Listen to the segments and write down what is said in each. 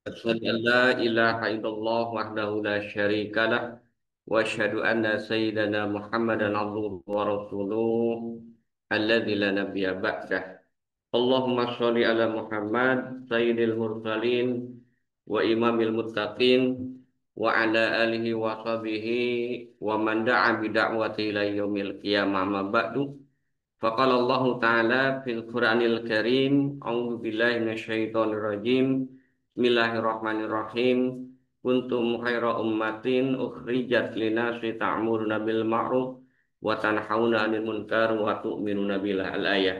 أشهد أن لا إله إلا الله وحده لا شريك له وأشهد أن سيدنا محمدا عبده ورسوله الذي لا نبي بعده اللهم صل على محمد سيد المرسلين وإمام المتقين وعلى آله وصحبه ومن دعا بدعوته إلى يوم القيامة أما بعد فقال الله تعالى في القرآن الكريم أعوذ بالله من الشيطان الرجيم بسم الله الرحمن الرحيم كنتم خير أمة أخرجت للناس تأمرون بالمعروف وتنهون عن المنكر وتؤمنون بالله الآية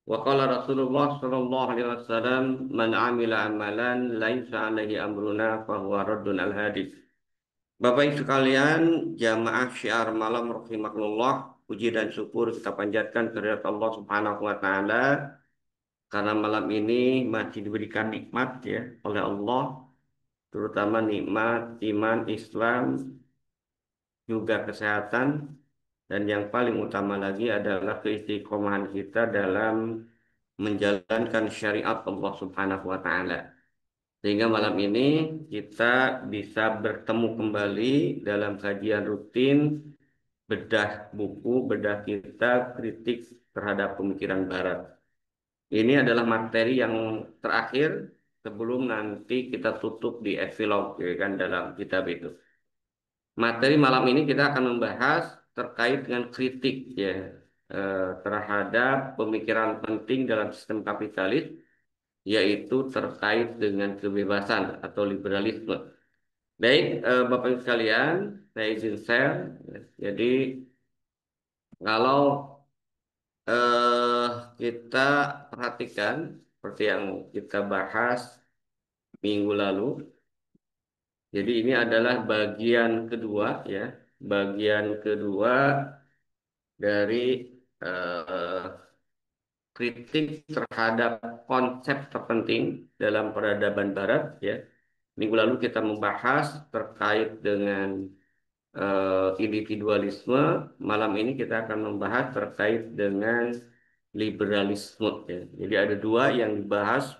وقال رسول الله صلى الله عليه وسلم من عمل عملا ليس عليه أمرنا فهو رد الحديث. Bapak Ibu sekalian, jamaah syiar malam rahimakumullah, puji dan syukur kita panjatkan kehadirat Allah Subhanahu wa taala karena malam ini masih diberikan nikmat ya oleh Allah, terutama nikmat iman, Islam, juga kesehatan dan yang paling utama lagi adalah keistiqomahan kita dalam menjalankan syariat Allah Subhanahu wa taala. Sehingga malam ini kita bisa bertemu kembali dalam kajian rutin bedah buku, bedah kitab, kritik terhadap pemikiran Barat. Ini adalah materi yang terakhir sebelum nanti kita tutup di epilog ya kan dalam kitab itu. Materi malam ini kita akan membahas terkait dengan kritik ya terhadap pemikiran penting dalam sistem kapitalis yaitu terkait dengan kebebasan atau liberalisme. Baik, Bapak Ibu sekalian, saya izin share. Jadi kalau eh, kita perhatikan seperti yang kita bahas minggu lalu. Jadi ini adalah bagian kedua ya, bagian kedua dari eh, kritik terhadap konsep terpenting dalam peradaban Barat ya. Minggu lalu kita membahas terkait dengan individualisme. Malam ini kita akan membahas terkait dengan liberalisme ya. Jadi ada dua yang dibahas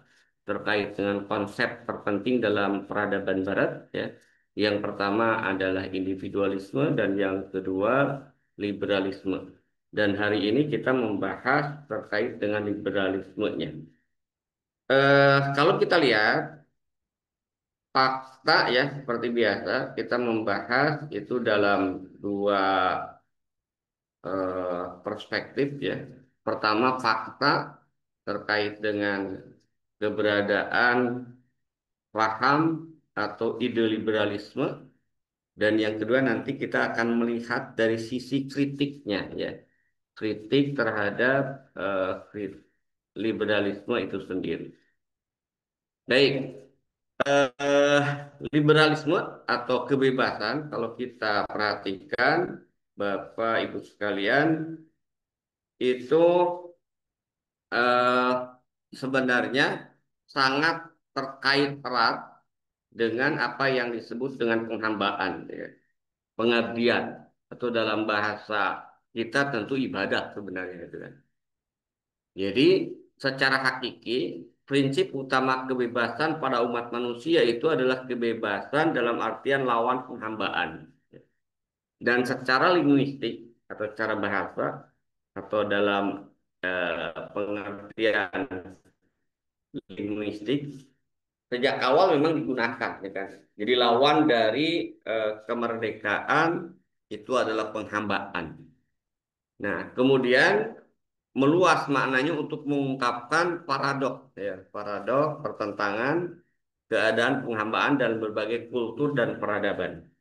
terkait dengan konsep terpenting dalam peradaban Barat ya. Yang pertama adalah individualisme dan yang kedua liberalisme. Dan hari ini kita membahas terkait dengan liberalismenya. Kalau kita lihat fakta ya seperti biasa kita membahas itu dalam dua perspektif ya. Pertama fakta terkait dengan keberadaan paham atau ide liberalisme dan yang kedua nanti kita akan melihat dari sisi kritiknya ya. Kritik terhadap liberalisme itu sendiri. Baik, eh, liberalisme atau kebebasan kalau kita perhatikan Bapak Ibu sekalian itu eh, sebenarnya sangat terkait erat dengan apa yang disebut dengan penghambaan, ya. Pengabdian atau dalam bahasa kita tentu ibadah sebenarnya itu kan. Jadi secara hakiki prinsip utama kebebasan pada umat manusia itu adalah kebebasan dalam artian lawan penghambaan. Dan secara linguistik atau secara bahasa atau dalam pengertian linguistik sejak awal memang digunakan ya kan. Jadi lawan dari kemerdekaan itu adalah penghambaan. Nah, kemudian meluas maknanya untuk mengungkapkan paradok ya, paradok pertentangan keadaan penghambaan dalam berbagai kultur dan peradaban.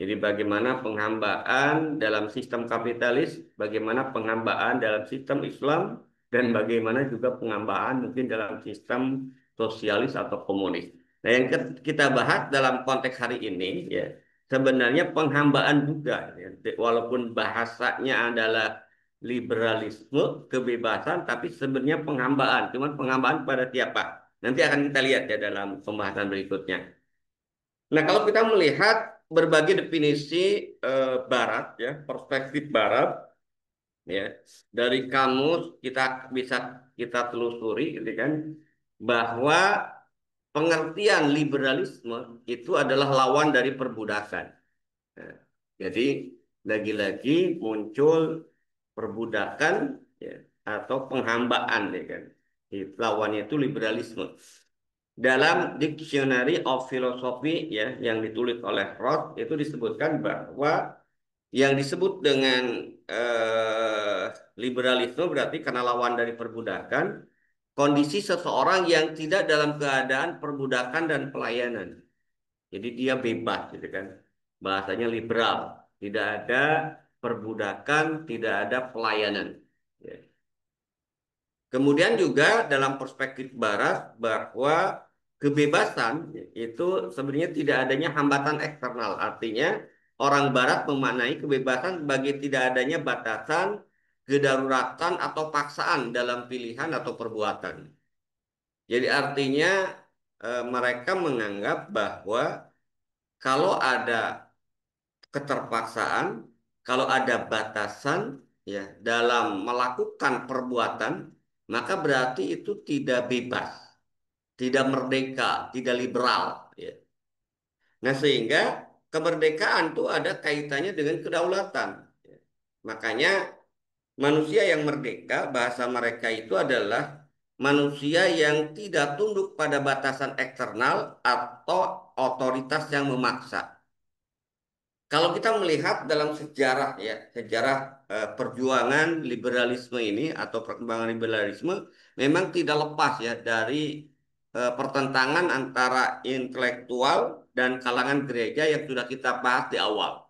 Jadi bagaimana penghambaan dalam sistem kapitalis, bagaimana penghambaan dalam sistem Islam, dan bagaimana juga penghambaan mungkin dalam sistem sosialis atau komunis. Nah, yang kita bahas dalam konteks hari ini, ya, sebenarnya penghambaan juga, ya, walaupun bahasanya adalah liberalisme, kebebasan, tapi sebenarnya penghambaan. Cuman penghambaan pada siapa? Nanti akan kita lihat ya dalam pembahasan berikutnya. Nah, kalau kita melihat berbagai definisi Barat, ya, perspektif Barat, ya, dari kamus kita bisa kita telusuri, gitu kan, bahwa pengertian liberalisme itu adalah lawan dari perbudakan. Nah, jadi lagi-lagi muncul perbudakan ya, atau penghambaan ya kan. Lawannya itu liberalisme. Dalam Dictionary of Philosophy ya yang ditulis oleh Roth itu disebutkan bahwa yang disebut dengan liberalisme berarti karena lawan dari perbudakan, kondisi seseorang yang tidak dalam keadaan perbudakan dan pelayanan. Jadi dia bebas gitu kan. Bahasanya liberal. Tidak ada perbudakan, tidak ada pelayanan. Ya. Kemudian juga dalam perspektif Barat bahwa kebebasan itu sebenarnya tidak adanya hambatan eksternal. Artinya orang Barat memaknai kebebasan sebagai tidak adanya batasan, kedaruratan atau paksaan dalam pilihan atau perbuatan. Jadi artinya mereka menganggap bahwa kalau ada keterpaksaan, kalau ada batasan ya dalam melakukan perbuatan, maka berarti itu tidak bebas, tidak merdeka, tidak liberal ya. Nah, sehingga kemerdekaan itu ada kaitannya dengan kedaulatan. Ya. Makanya manusia yang merdeka, bahasa mereka itu adalah manusia yang tidak tunduk pada batasan eksternal atau otoritas yang memaksa. Kalau kita melihat dalam sejarah ya, sejarah perjuangan liberalisme ini atau perkembangan liberalisme memang tidak lepas ya dari pertentangan antara intelektual dan kalangan gereja yang sudah kita bahas di awal.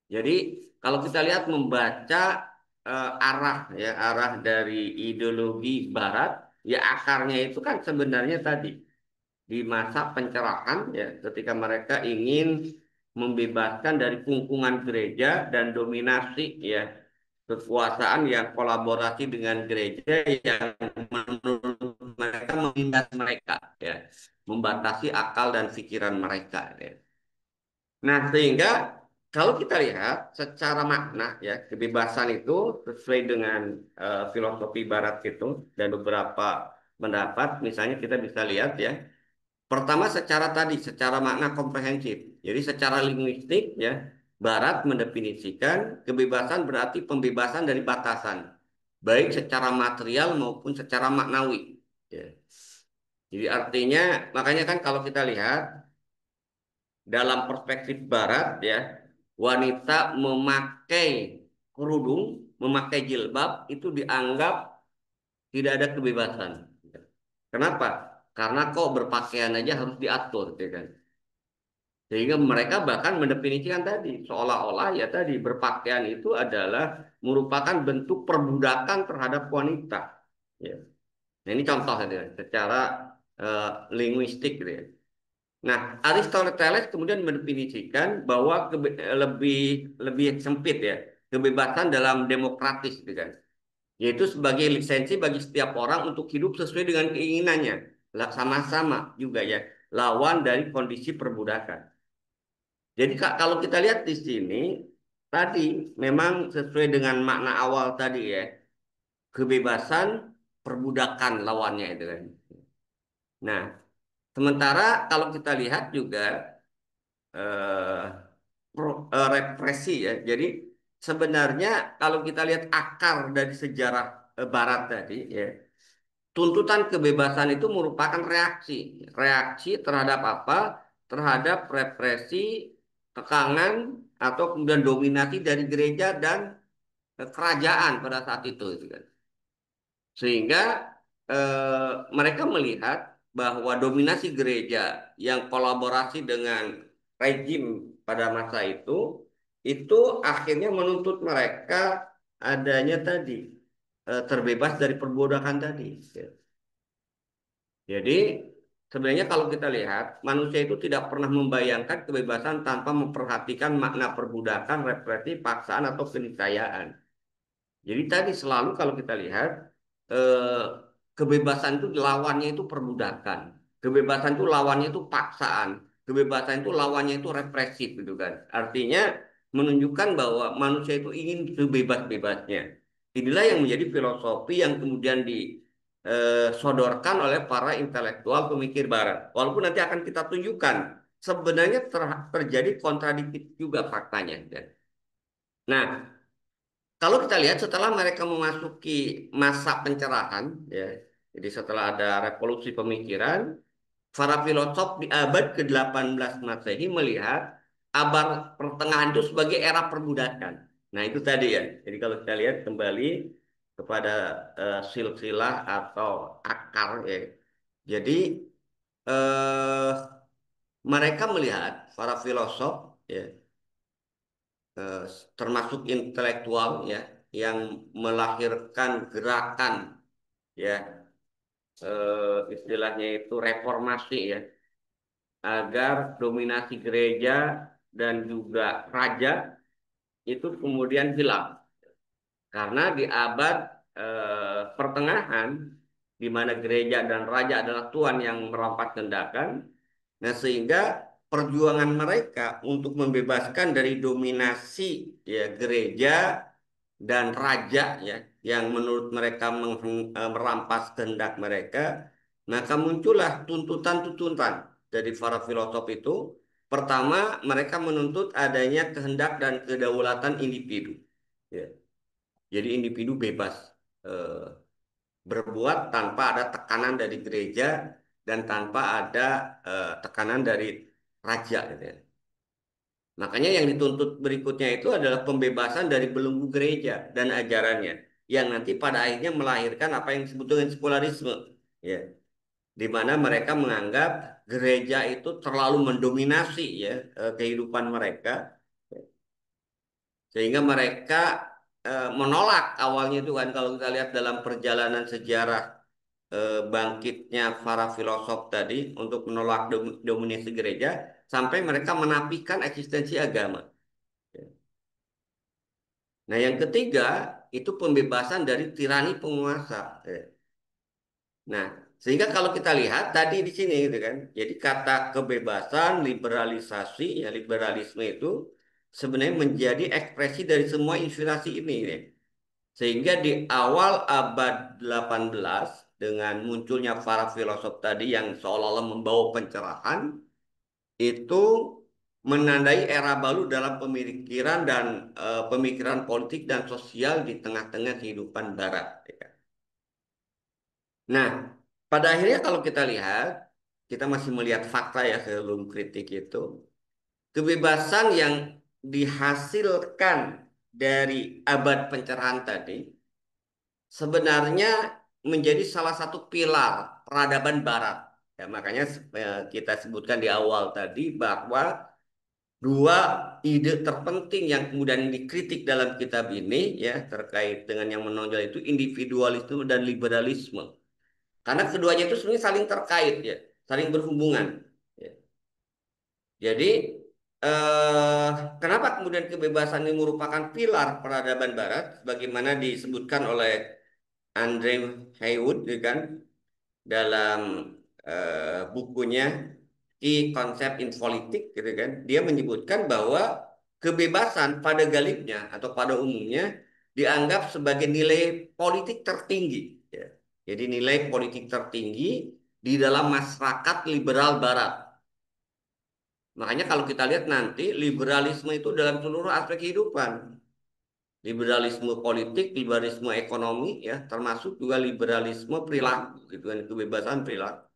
Jadi kalau kita lihat membaca arah ya arah dari ideologi Barat, ya akarnya itu kan sebenarnya tadi di masa pencerahan ya ketika mereka ingin membebaskan dari kungkungan gereja dan dominasi ya kekuasaan yang kolaborasi dengan gereja yang menurut mereka menindas mereka ya membatasi akal dan pikiran mereka ya. Nah, sehingga kalau kita lihat secara makna ya kebebasan itu sesuai dengan filosofi Barat itu dan beberapa pendapat misalnya kita bisa lihat ya. Pertama secara tadi, secara makna komprehensif. Jadi secara linguistik ya, Barat mendefinisikan kebebasan berarti pembebasan dari batasan, baik secara material maupun secara maknawi. Ya. Jadi artinya, makanya kan kalau kita lihat dalam perspektif Barat ya, wanita memakai kerudung, memakai jilbab itu dianggap tidak ada kebebasan. Kenapa? Karena kok berpakaian aja harus diatur, ya kan? Sehingga mereka bahkan mendefinisikan tadi, seolah-olah ya tadi berpakaian itu adalah merupakan bentuk perbudakan terhadap wanita. Ya. Nah, ini contoh ya, secara linguistik gitu ya. Nah, Aristoteles kemudian mendefinisikan bahwa lebih lebih sempit ya, kebebasan dalam demokratis gitu kan. Yaitu sebagai lisensi bagi setiap orang untuk hidup sesuai dengan keinginannya. Sama-sama juga ya, lawan dari kondisi perbudakan. Jadi Kak, kalau kita lihat di sini, tadi memang sesuai dengan makna awal tadi ya, kebebasan, perbudakan lawannya itu kan. Nah, sementara kalau kita lihat juga eh, represi ya. Jadi sebenarnya kalau kita lihat akar dari sejarah Barat tadi ya, tuntutan kebebasan itu merupakan reaksi, reaksi terhadap apa? Terhadap represi, tekangan atau kemudian dominasi dari gereja dan kerajaan pada saat itu, gitu kan. Sehingga mereka melihat bahwa dominasi gereja yang kolaborasi dengan rejim pada masa itu akhirnya menuntut mereka adanya tadi terbebas dari perbudakan tadi. Jadi sebenarnya kalau kita lihat manusia itu tidak pernah membayangkan kebebasan tanpa memperhatikan makna perbudakan, represi, paksaan atau keniscayaan. Jadi tadi selalu kalau kita lihat eh, kebebasan itu lawannya itu perbudakan, kebebasan itu lawannya itu paksaan, kebebasan itu lawannya itu represif gitu kan. Artinya menunjukkan bahwa manusia itu ingin sebebas-bebasnya. Inilah yang menjadi filosofi yang kemudian sodorkan oleh para intelektual pemikir Barat. Walaupun nanti akan kita tunjukkan sebenarnya terjadi kontradiktif juga faktanya. Nah, kalau kita lihat setelah mereka memasuki masa pencerahan, ya, jadi setelah ada revolusi pemikiran, para filosof di abad ke-18 Masehi melihat abad pertengahan itu sebagai era perbudakan. Nah, itu tadi ya. Jadi kalau kita lihat kembali kepada silsilah atau akar ya. Jadi eh, mereka melihat para filosof ya, eh, termasuk intelektual ya yang melahirkan gerakan ya, istilahnya itu reformasi ya, agar dominasi gereja dan juga raja itu kemudian hilang. Karena di abad pertengahan, di mana gereja dan raja adalah tuan yang merampas kehendakan, nah sehingga perjuangan mereka untuk membebaskan dari dominasi ya gereja dan raja ya yang menurut mereka merampas kehendak mereka, maka muncullah tuntutan-tuntutan dari para filosof itu. Pertama, mereka menuntut adanya kehendak dan kedaulatan individu. Ya. Jadi individu bebas eh, berbuat tanpa ada tekanan dari gereja dan tanpa ada tekanan dari raja gitu ya. Makanya yang dituntut berikutnya itu adalah pembebasan dari belenggu gereja dan ajarannya yang nanti pada akhirnya melahirkan apa yang disebut dengan sekularisme ya, di mana mereka menganggap gereja itu terlalu mendominasi ya kehidupan mereka sehingga mereka menolak awalnya itu kan kalau kita lihat dalam perjalanan sejarah bangkitnya para filosof tadi untuk menolak dominasi gereja sampai mereka menafikan eksistensi agama. Nah, yang ketiga itu pembebasan dari tirani penguasa. Nah, sehingga kalau kita lihat tadi di sini gitu kan, jadi kata kebebasan, liberalisasi, ya liberalisme itu sebenarnya menjadi ekspresi dari semua inspirasi ini. Ya. Sehingga di awal abad 18 dengan munculnya para filosof tadi yang seolah-olah membawa pencerahan, itu menandai era baru dalam pemikiran dan pemikiran politik dan sosial di tengah-tengah kehidupan Barat. Ya. Nah, pada akhirnya kalau kita lihat, kita masih melihat fakta ya sebelum kritik itu, kebebasan yang dihasilkan dari abad pencerahan tadi sebenarnya menjadi salah satu pilar peradaban Barat. Ya, makanya kita sebutkan di awal tadi bahwa dua ide terpenting yang kemudian dikritik dalam kitab ini ya terkait dengan yang menonjol itu individualisme dan liberalisme. Karena keduanya itu sebenarnya saling terkait ya, saling berhubungan. Ya. Jadi eh, kenapa kemudian kebebasan ini merupakan pilar peradaban Barat, bagaimana disebutkan oleh Andre Haywood, ya kan, dalam bukunya Konsep in Politik, gitu kan, dia menyebutkan bahwa kebebasan pada galibnya atau pada umumnya dianggap sebagai nilai politik tertinggi. Ya. Jadi nilai politik tertinggi di dalam masyarakat liberal Barat. Makanya kalau kita lihat nanti liberalisme itu dalam seluruh aspek kehidupan. Liberalisme politik, liberalisme ekonomi, ya, termasuk juga liberalisme perilaku, gitu kan, kebebasan perilaku.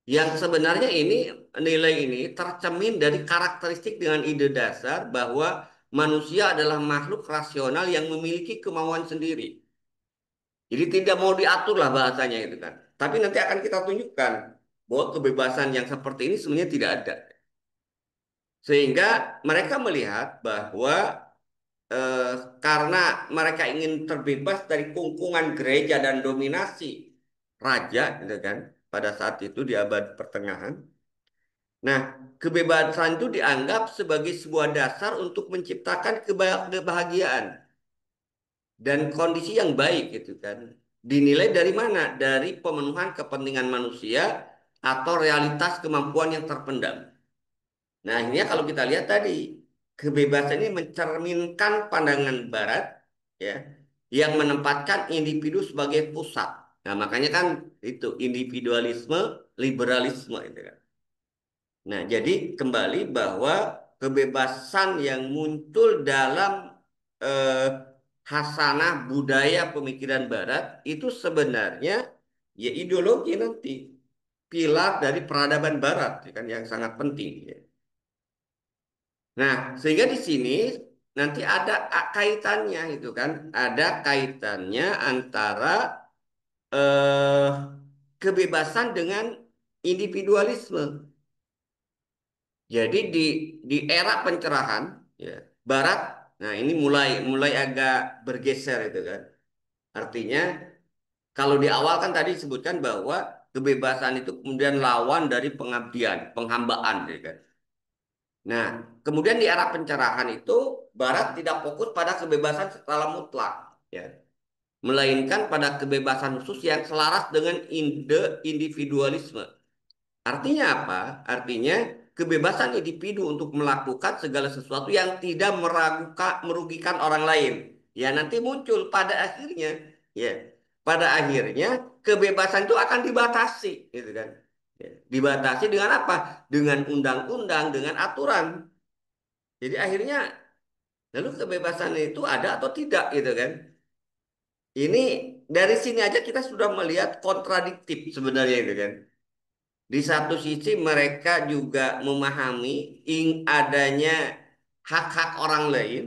Yang sebenarnya ini nilai ini tercermin dari karakteristik dengan ide dasar bahwa manusia adalah makhluk rasional yang memiliki kemauan sendiri. Jadi tidak mau diatur lah bahasanya itu kan. Tapi nanti akan kita tunjukkan bahwa kebebasan yang seperti ini sebenarnya tidak ada. Sehingga mereka melihat bahwa eh, karena mereka ingin terbebas dari kungkungan gereja dan dominasi raja, gitu kan, pada saat itu di abad pertengahan. Nah, kebebasan itu dianggap sebagai sebuah dasar untuk menciptakan kebahagiaan dan kondisi yang baik gitu kan. Dinilai dari mana? Dari pemenuhan kepentingan manusia atau realitas kemampuan yang terpendam. Nah, ini kalau kita lihat tadi, kebebasan ini mencerminkan pandangan Barat ya, yang menempatkan individu sebagai pusat. Nah, makanya kan itu individualisme, liberalisme itu kan. Nah, jadi kembali bahwa kebebasan yang muncul dalam eh, hasanah budaya pemikiran Barat itu sebenarnya ya ideologi nanti pilar dari peradaban Barat ya kan yang sangat penting. Ya. Nah, sehingga di sini nanti ada kaitannya itu kan, ada kaitannya antara eh, kebebasan dengan individualisme. Jadi di era pencerahan ya, Barat, nah ini mulai mulai agak bergeser itu kan. Artinya kalau di awal kan tadi disebutkan bahwa kebebasan itu kemudian lawan dari pengabdian, penghambaan ya kan. Nah, kemudian di era pencerahan itu Barat tidak fokus pada kebebasan secara mutlak ya, melainkan pada kebebasan khusus yang selaras dengan individualisme. Artinya apa? Artinya kebebasan individu untuk melakukan segala sesuatu yang tidak merugikan orang lain. Ya nanti muncul pada akhirnya, ya pada akhirnya kebebasan itu akan dibatasi, gitu kan? Ya, dibatasi dengan apa? Dengan undang-undang, dengan aturan. Jadi akhirnya lalu kebebasan itu ada atau tidak, gitu kan? Ini dari sini aja kita sudah melihat kontradiktif sebenarnya, itu kan? Di satu sisi mereka juga memahami adanya hak-hak orang lain.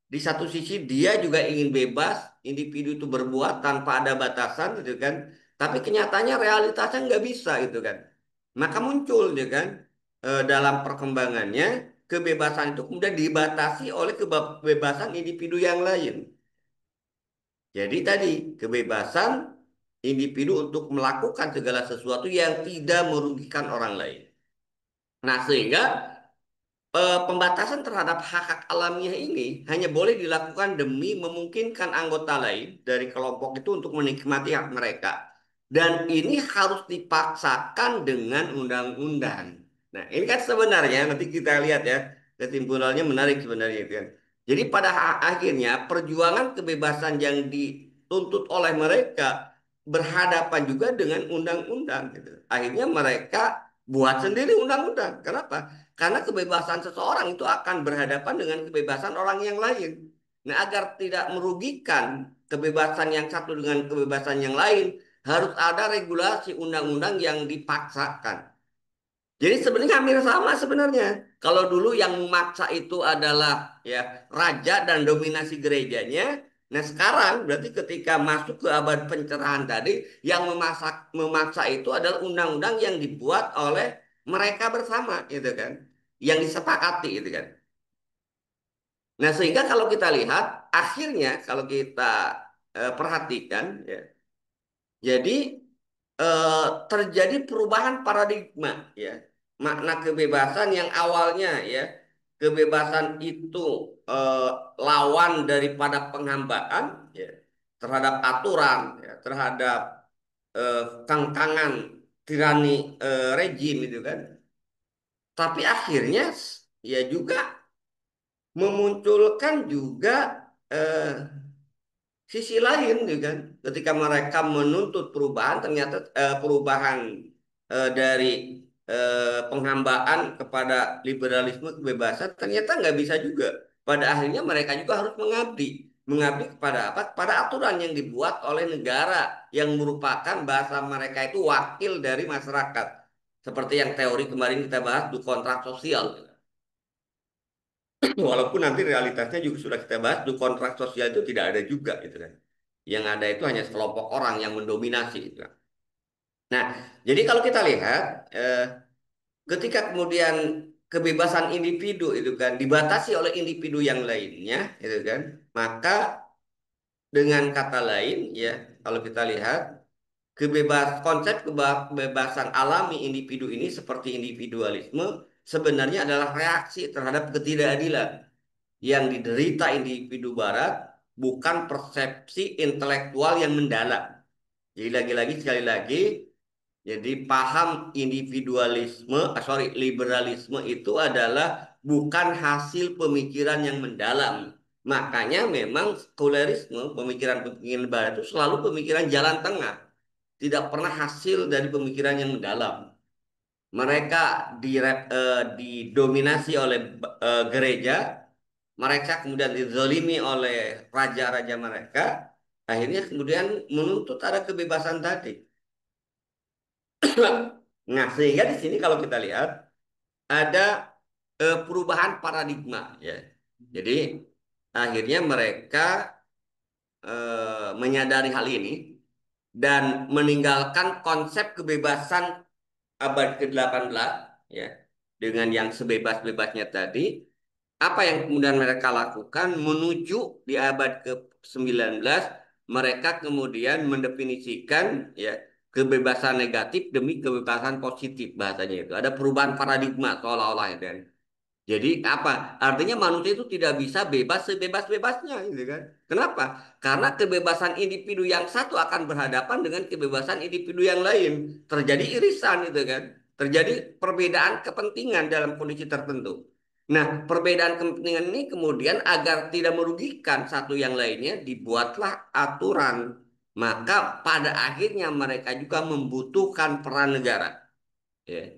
Di satu sisi dia juga ingin bebas, individu itu berbuat tanpa ada batasan gitu kan. Tapi kenyataannya realitasnya nggak bisa gitu kan. Maka muncul ya kan dalam perkembangannya kebebasan itu kemudian dibatasi oleh kebebasan individu yang lain. Jadi tadi kebebasan individu untuk melakukan segala sesuatu yang tidak merugikan orang lain. Nah, sehingga pembatasan terhadap hak-hak alamiah ini hanya boleh dilakukan demi memungkinkan anggota lain dari kelompok itu untuk menikmati hak mereka. Dan ini harus dipaksakan dengan undang-undang. Nah, ini kan sebenarnya nanti kita lihat ya, kesimpulannya menarik sebenarnya itu kan. Jadi pada akhirnya perjuangan kebebasan yang dituntut oleh mereka berhadapan juga dengan undang-undang gitu. Akhirnya mereka buat sendiri undang-undang. Kenapa? Karena kebebasan seseorang itu akan berhadapan dengan kebebasan orang yang lain. Nah, agar tidak merugikan kebebasan yang satu dengan kebebasan yang lain, harus ada regulasi undang-undang yang dipaksakan. Jadi sebenarnya hampir sama sebenarnya. Kalau dulu yang memaksa itu adalah ya raja dan dominasi gerejanya. Nah sekarang berarti ketika masuk ke abad pencerahan tadi, yang memaksa itu adalah undang-undang yang dibuat oleh mereka bersama, gitu kan, yang disepakati, gitu kan. Nah sehingga kalau kita lihat akhirnya kalau kita perhatikan, ya, jadi eh, terjadi perubahan paradigma ya. Makna kebebasan yang awalnya ya kebebasan itu eh, lawan daripada penghambaan ya terhadap aturan ya, terhadap kengkangan tirani rejim itu kan. Tapi akhirnya ya juga memunculkan juga eh, sisi lain gitu kan ketika mereka menuntut perubahan ternyata perubahan dari penghambaan kepada liberalisme kebebasan ternyata nggak bisa juga pada akhirnya mereka juga harus mengabdi kepada apa kepada aturan yang dibuat oleh negara yang merupakan bahasa mereka itu wakil dari masyarakat seperti yang teori kemarin kita bahas di kontrak sosial. Walaupun nanti realitasnya juga sudah kita bahas, di kontrak sosial itu tidak ada juga gitu kan. Yang ada itu hanya sekelompok orang yang mendominasi gitu kan. Nah, jadi kalau kita lihat ketika kemudian kebebasan individu itu kan dibatasi oleh individu yang lainnya itu kan, maka dengan kata lain ya, kalau kita lihat konsep kebebasan alami individu ini seperti individualisme sebenarnya adalah reaksi terhadap ketidakadilan yang diderita individu barat bukan persepsi intelektual yang mendalam. Jadi lagi-lagi sekali lagi, jadi paham individualisme, liberalisme itu adalah bukan hasil pemikiran yang mendalam. Makanya memang sekulerisme, pemikiran-pemikiran barat itu selalu pemikiran jalan tengah. tidak pernah hasil dari pemikiran yang mendalam. Mereka didominasi oleh gereja, mereka kemudian dizolimi oleh raja-raja mereka, akhirnya kemudian menuntut ada kebebasan tadi. Nah, sehingga di sini kalau kita lihat ada perubahan paradigma ya. Jadi akhirnya mereka menyadari hal ini dan meninggalkan konsep kebebasan abad ke-18 ya dengan yang sebebas-bebasnya tadi. Apa yang kemudian mereka lakukan menuju di abad ke-19, mereka kemudian mendefinisikan ya kebebasan negatif demi kebebasan positif, bahasanya itu. Ada perubahan paradigma seolah-olah ya. Jadi apa? Artinya manusia itu tidak bisa bebas sebebas-bebasnya, gitu kan? Kenapa? Karena kebebasan individu yang satu akan berhadapan dengan kebebasan individu yang lain. Terjadi irisan, gitu kan? Terjadi perbedaan kepentingan dalam kondisi tertentu. Nah, perbedaan kepentingan ini kemudian agar tidak merugikan satu yang lainnya, dibuatlah aturan. Maka pada akhirnya mereka juga membutuhkan peran negara. Ya.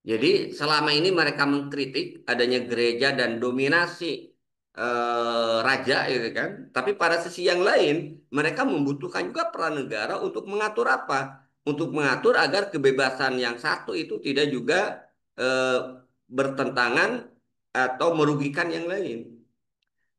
Jadi selama ini mereka mengkritik adanya gereja dan dominasi raja, gitu kan. Tapi pada sisi yang lain, mereka membutuhkan juga peran negara untuk mengatur apa? Untuk mengatur agar kebebasan yang satu itu tidak juga eh, bertentangan atau merugikan yang lain.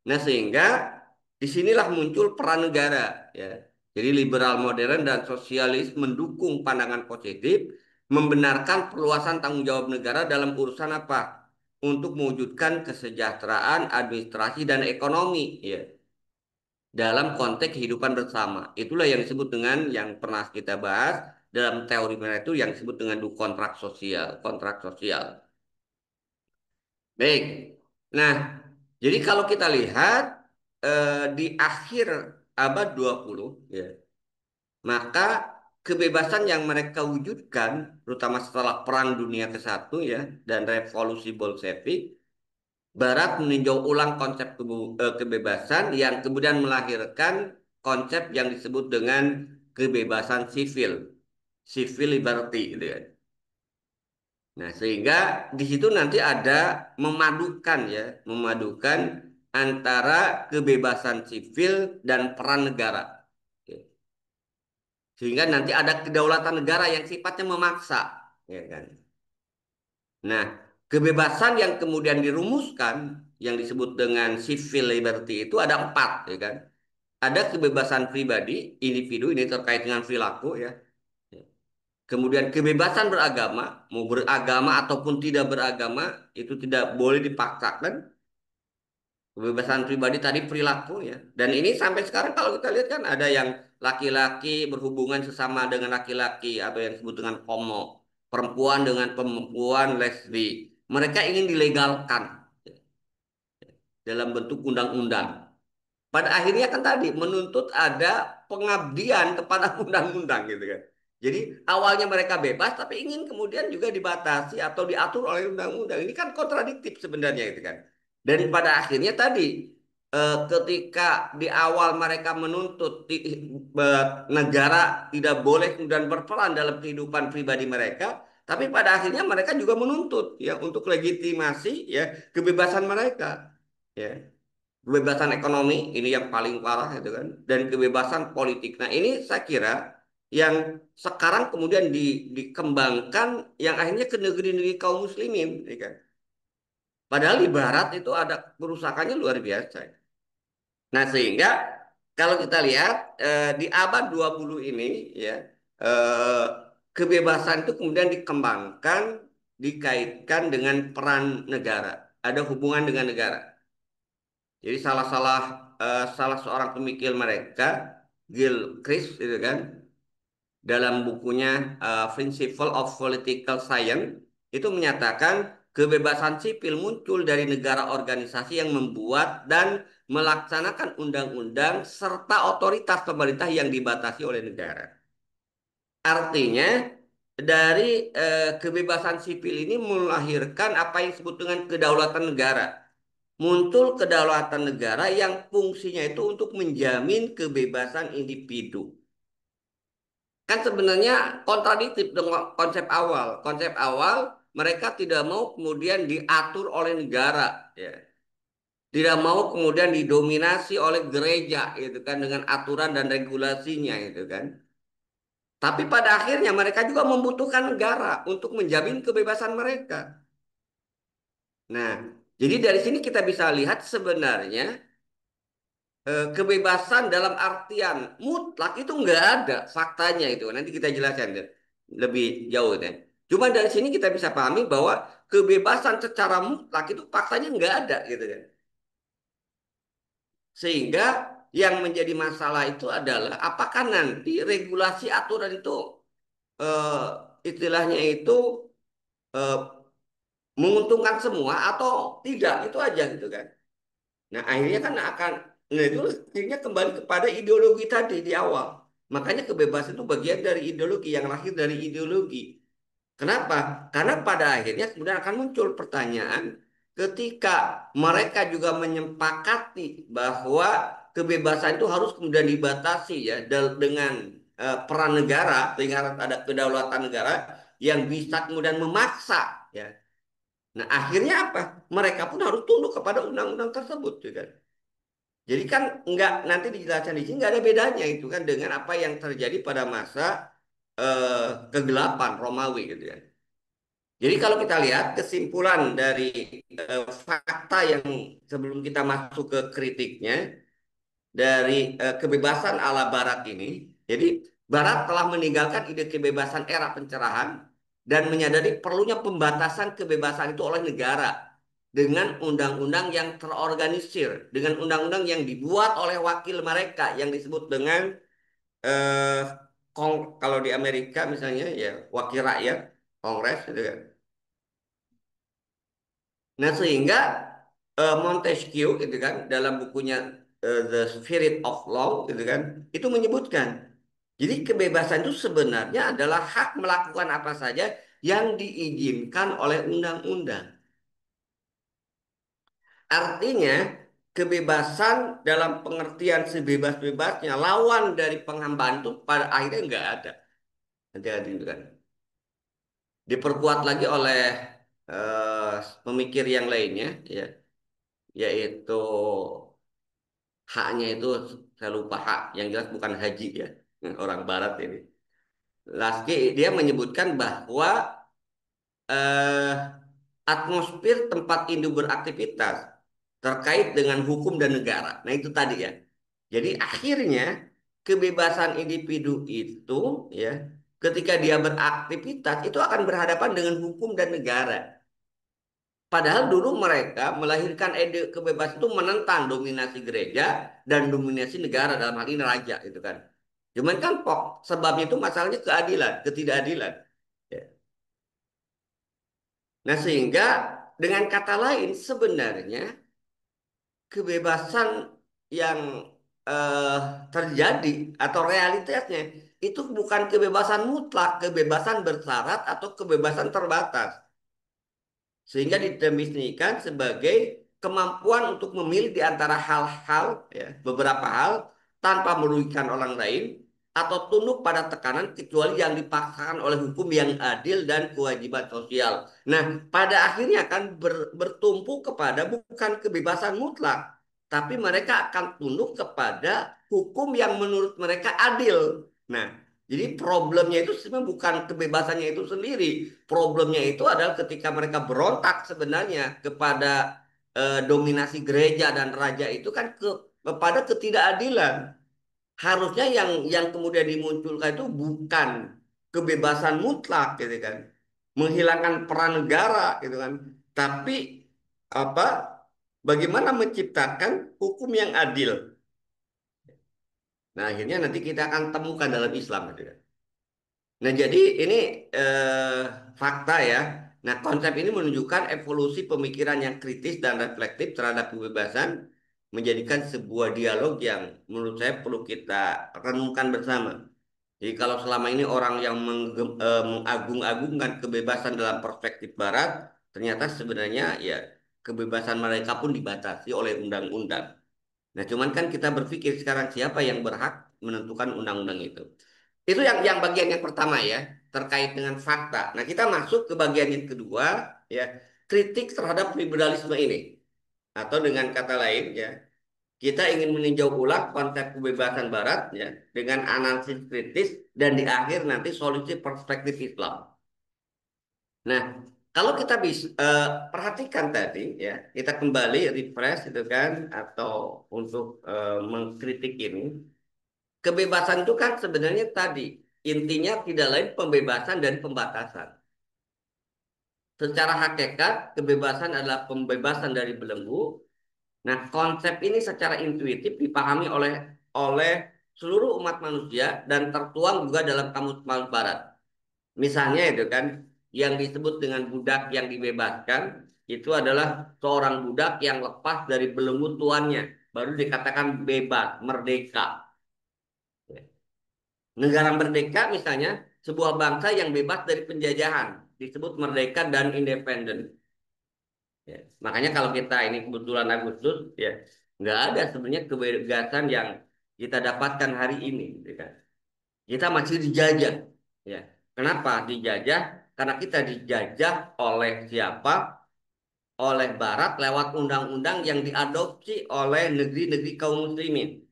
Nah, sehingga disinilah muncul peran negara, ya. Jadi liberal modern dan sosialis mendukung pandangan positif, membenarkan perluasan tanggung jawab negara dalam urusan apa? Untuk mewujudkan kesejahteraan, administrasi dan ekonomi, ya. Dalam konteks kehidupan bersama. Itulah yang disebut dengan yang pernah kita bahas dalam teori mereka itu yang disebut dengan kontrak sosial, kontrak sosial. Baik. Nah, jadi kalau kita lihat di akhir abad 20, ya, maka kebebasan yang mereka wujudkan terutama setelah Perang Dunia ke-1 ya dan revolusi Bolshevik, Barat meninjau ulang konsep kebebasan yang kemudian melahirkan konsep yang disebut dengan kebebasan sipil, civil liberty gitu ya. Nah, sehingga di situ nanti ada memadukan ya, memadukan antara kebebasan sipil dan peran negara. Oke. Sehingga nanti ada kedaulatan negara yang sifatnya memaksa, ya kan. Nah, kebebasan yang kemudian dirumuskan yang disebut dengan civil liberty itu ada empat, ya kan. Ada kebebasan pribadi, individu ini terkait dengan perilaku ya. Kemudian kebebasan beragama, mau beragama ataupun tidak beragama, itu tidak boleh dipaksakan. Kebebasan pribadi tadi perilaku ya. Dan ini sampai sekarang kalau kita lihat kan ada yang laki-laki berhubungan sesama dengan laki-laki atau yang disebut dengan homo. Perempuan dengan perempuan lesbi. Mereka ingin dilegalkan dalam bentuk undang-undang. Pada akhirnya kan tadi menuntut ada pengabdian kepada undang-undang gitu kan. Jadi awalnya mereka bebas tapi ingin kemudian juga dibatasi atau diatur oleh undang-undang. Ini kan kontradiktif sebenarnya gitu kan. Dan pada akhirnya tadi ketika di awal mereka menuntut negara tidak boleh kemudian berperan dalam kehidupan pribadi mereka, tapi pada akhirnya mereka juga menuntut ya untuk legitimasi ya kebebasan mereka. Ya, kebebasan ekonomi ini yang paling parah itu kan dan kebebasan politik. Nah, ini saya kira yang sekarang kemudian dikembangkan yang akhirnya ke negeri-negeri kaum muslimin ya kan. Padahal di barat itu ada kerusakannya luar biasa. Nah, sehingga kalau kita lihat di abad 20 ini ya eh, kebebasan itu kemudian dikembangkan dikaitkan dengan peran negara. Ada hubungan dengan negara. Jadi salah seorang pemikir mereka, Gilchrist itu kan, dalam bukunya Principle of Political Science itu menyatakan kebebasan sipil muncul dari negara organisasi yang membuat dan melaksanakan undang-undang serta otoritas pemerintah yang dibatasi oleh negara. Artinya dari kebebasan sipil ini melahirkan apa yang disebut dengan kedaulatan negara. Muncul kedaulatan negara yang fungsinya itu untuk menjamin kebebasan individu. Kan sebenarnya kontradiktif dengan konsep awal. Konsep awal mereka tidak mau kemudian diatur oleh negara, ya. Tidak mau kemudian didominasi oleh gereja, gitu kan, dengan aturan dan regulasinya, gitu kan. Tapi pada akhirnya mereka juga membutuhkan negara untuk menjamin kebebasan mereka. Nah, jadi dari sini kita bisa lihat sebenarnya kebebasan dalam artian mutlak itu nggak ada faktanya itu. Nanti kita jelaskan deh, lebih jauh deh. Cuma dari sini kita bisa pahami bahwa kebebasan secara mutlak itu faktanya nggak ada gitu kan. Sehingga yang menjadi masalah itu adalah apakah nanti regulasi aturan itu eh, istilahnya itu eh, menguntungkan semua atau tidak itu aja gitu kan. Nah, akhirnya kan akan, nah itu akhirnya kembali kepada ideologi tadi di awal. Makanya kebebasan itu bagian dari ideologi yang lahir dari ideologi. Kenapa? Karena pada akhirnya kemudian akan muncul pertanyaan ketika mereka juga menyepakati bahwa kebebasan itu harus kemudian dibatasi ya dengan peran negara, sehingga ada kedaulatan negara yang bisa kemudian memaksa ya. Nah, akhirnya apa? Mereka pun harus tunduk kepada undang-undang tersebut, ya kan? Jadi kan nggak nanti dijelaskan di sini nggak ada bedanya itu kan dengan apa yang terjadi pada masa kegelapan Romawi gitu ya. Jadi kalau kita lihat kesimpulan dari fakta yang sebelum kita masuk ke kritiknya dari kebebasan ala Barat ini. Jadi Barat telah meninggalkan ide kebebasan era pencerahan dan menyadari perlunya pembatasan kebebasan itu oleh negara dengan undang-undang yang terorganisir, dengan undang-undang yang dibuat oleh wakil mereka yang disebut dengan eh, kalau di Amerika misalnya ya wakil rakyat, Kongres gitu kan. Nah, sehingga Montesquieu gitu kan dalam bukunya The Spirit of Law gitu kan itu menyebutkan jadi kebebasan itu sebenarnya adalah hak melakukan apa saja yang diizinkan oleh undang-undang. Artinya kebebasan dalam pengertian sebebas-bebasnya lawan dari penghambaan itu pada akhirnya nggak ada. Nanti ada itu kan. Diperkuat lagi oleh eh, pemikir yang lainnya ya yaitu haknya itu saya lupa hak yang jelas bukan haji ya orang barat ini. Laski dia menyebutkan bahwa eh, atmosfer tempat Hindu beraktivitas terkait dengan hukum dan negara. Nah itu tadi ya. Jadi akhirnya kebebasan individu itu ya ketika dia beraktivitas itu akan berhadapan dengan hukum dan negara. Padahal dulu mereka melahirkan ide kebebasan itu menentang dominasi gereja dan dominasi negara dalam hal ini raja itu kan. Cuman kan sebabnya itu masalahnya keadilan, ketidakadilan. Ya. Nah sehingga dengan kata lain sebenarnya kebebasan yang eh, terjadi atau realitasnya itu bukan kebebasan mutlak, kebebasan bersyarat atau kebebasan terbatas. Sehingga didefinisikan sebagai kemampuan untuk memilih di antara hal-hal, ya, beberapa hal tanpa merugikan orang lain atau tunduk pada tekanan kecuali yang dipaksakan oleh hukum yang adil dan kewajiban sosial. Nah, pada akhirnya akan bertumpu kepada bukan kebebasan mutlak, tapi mereka akan tunduk kepada hukum yang menurut mereka adil. Nah, jadi problemnya itu sebenarnya bukan kebebasannya itu sendiri. Problemnya itu adalah ketika mereka berontak sebenarnya kepada dominasi gereja dan raja itu kan kepada ketidakadilan. Harusnya yang kemudian dimunculkan itu bukan kebebasan mutlak gitu kan. Menghilangkan peran negara gitu kan. Tapi apa? Bagaimana menciptakan hukum yang adil. Nah, akhirnya nanti kita akan temukan dalam Islam gitu kan. Nah, jadi ini eh, fakta ya. Nah, konsep ini menunjukkan evolusi pemikiran yang kritis dan reflektif terhadap kebebasan menjadikan sebuah dialog yang menurut saya perlu kita renungkan bersama. Jadi kalau selama ini orang yang mengagung-agungkan kebebasan dalam perspektif Barat, ternyata sebenarnya ya kebebasan mereka pun dibatasi oleh undang-undang. Nah, cuman kan kita berpikir sekarang siapa yang berhak menentukan undang-undang itu. Itu yang bagian yang pertama ya, terkait dengan fakta. Nah, kita masuk ke bagian yang kedua ya, kritik terhadap liberalisme ini. Atau dengan kata lain ya, kita ingin meninjau ulang konsep kebebasan Barat ya dengan analisis kritis dan di akhir nanti solusi perspektif Islam. Nah, kalau kita bisa perhatikan tadi ya, kita kembali refresh itu kan atau untuk mengkritik ini, kebebasan itu kan sebenarnya tadi intinya tidak lain pembebasan dan pembatasan. Secara hakikat, kebebasan adalah pembebasan dari belenggu. Nah, konsep ini secara intuitif dipahami oleh seluruh umat manusia dan tertuang juga dalam Kamus Kamus Barat. Misalnya itu kan yang disebut dengan budak yang dibebaskan itu adalah seorang budak yang lepas dari belenggu tuannya, baru dikatakan bebas, merdeka. Negara merdeka misalnya sebuah bangsa yang bebas dari penjajahan disebut merdeka dan independen. Ya. Makanya kalau kita ini kebetulan Agustus, ya nggak ada sebenarnya kebebasan yang kita dapatkan hari ini, gitu kan. Kita masih dijajah, ya. Kenapa dijajah? Karena kita dijajah oleh siapa? Oleh Barat lewat undang-undang yang diadopsi oleh negeri-negeri kaum muslimin.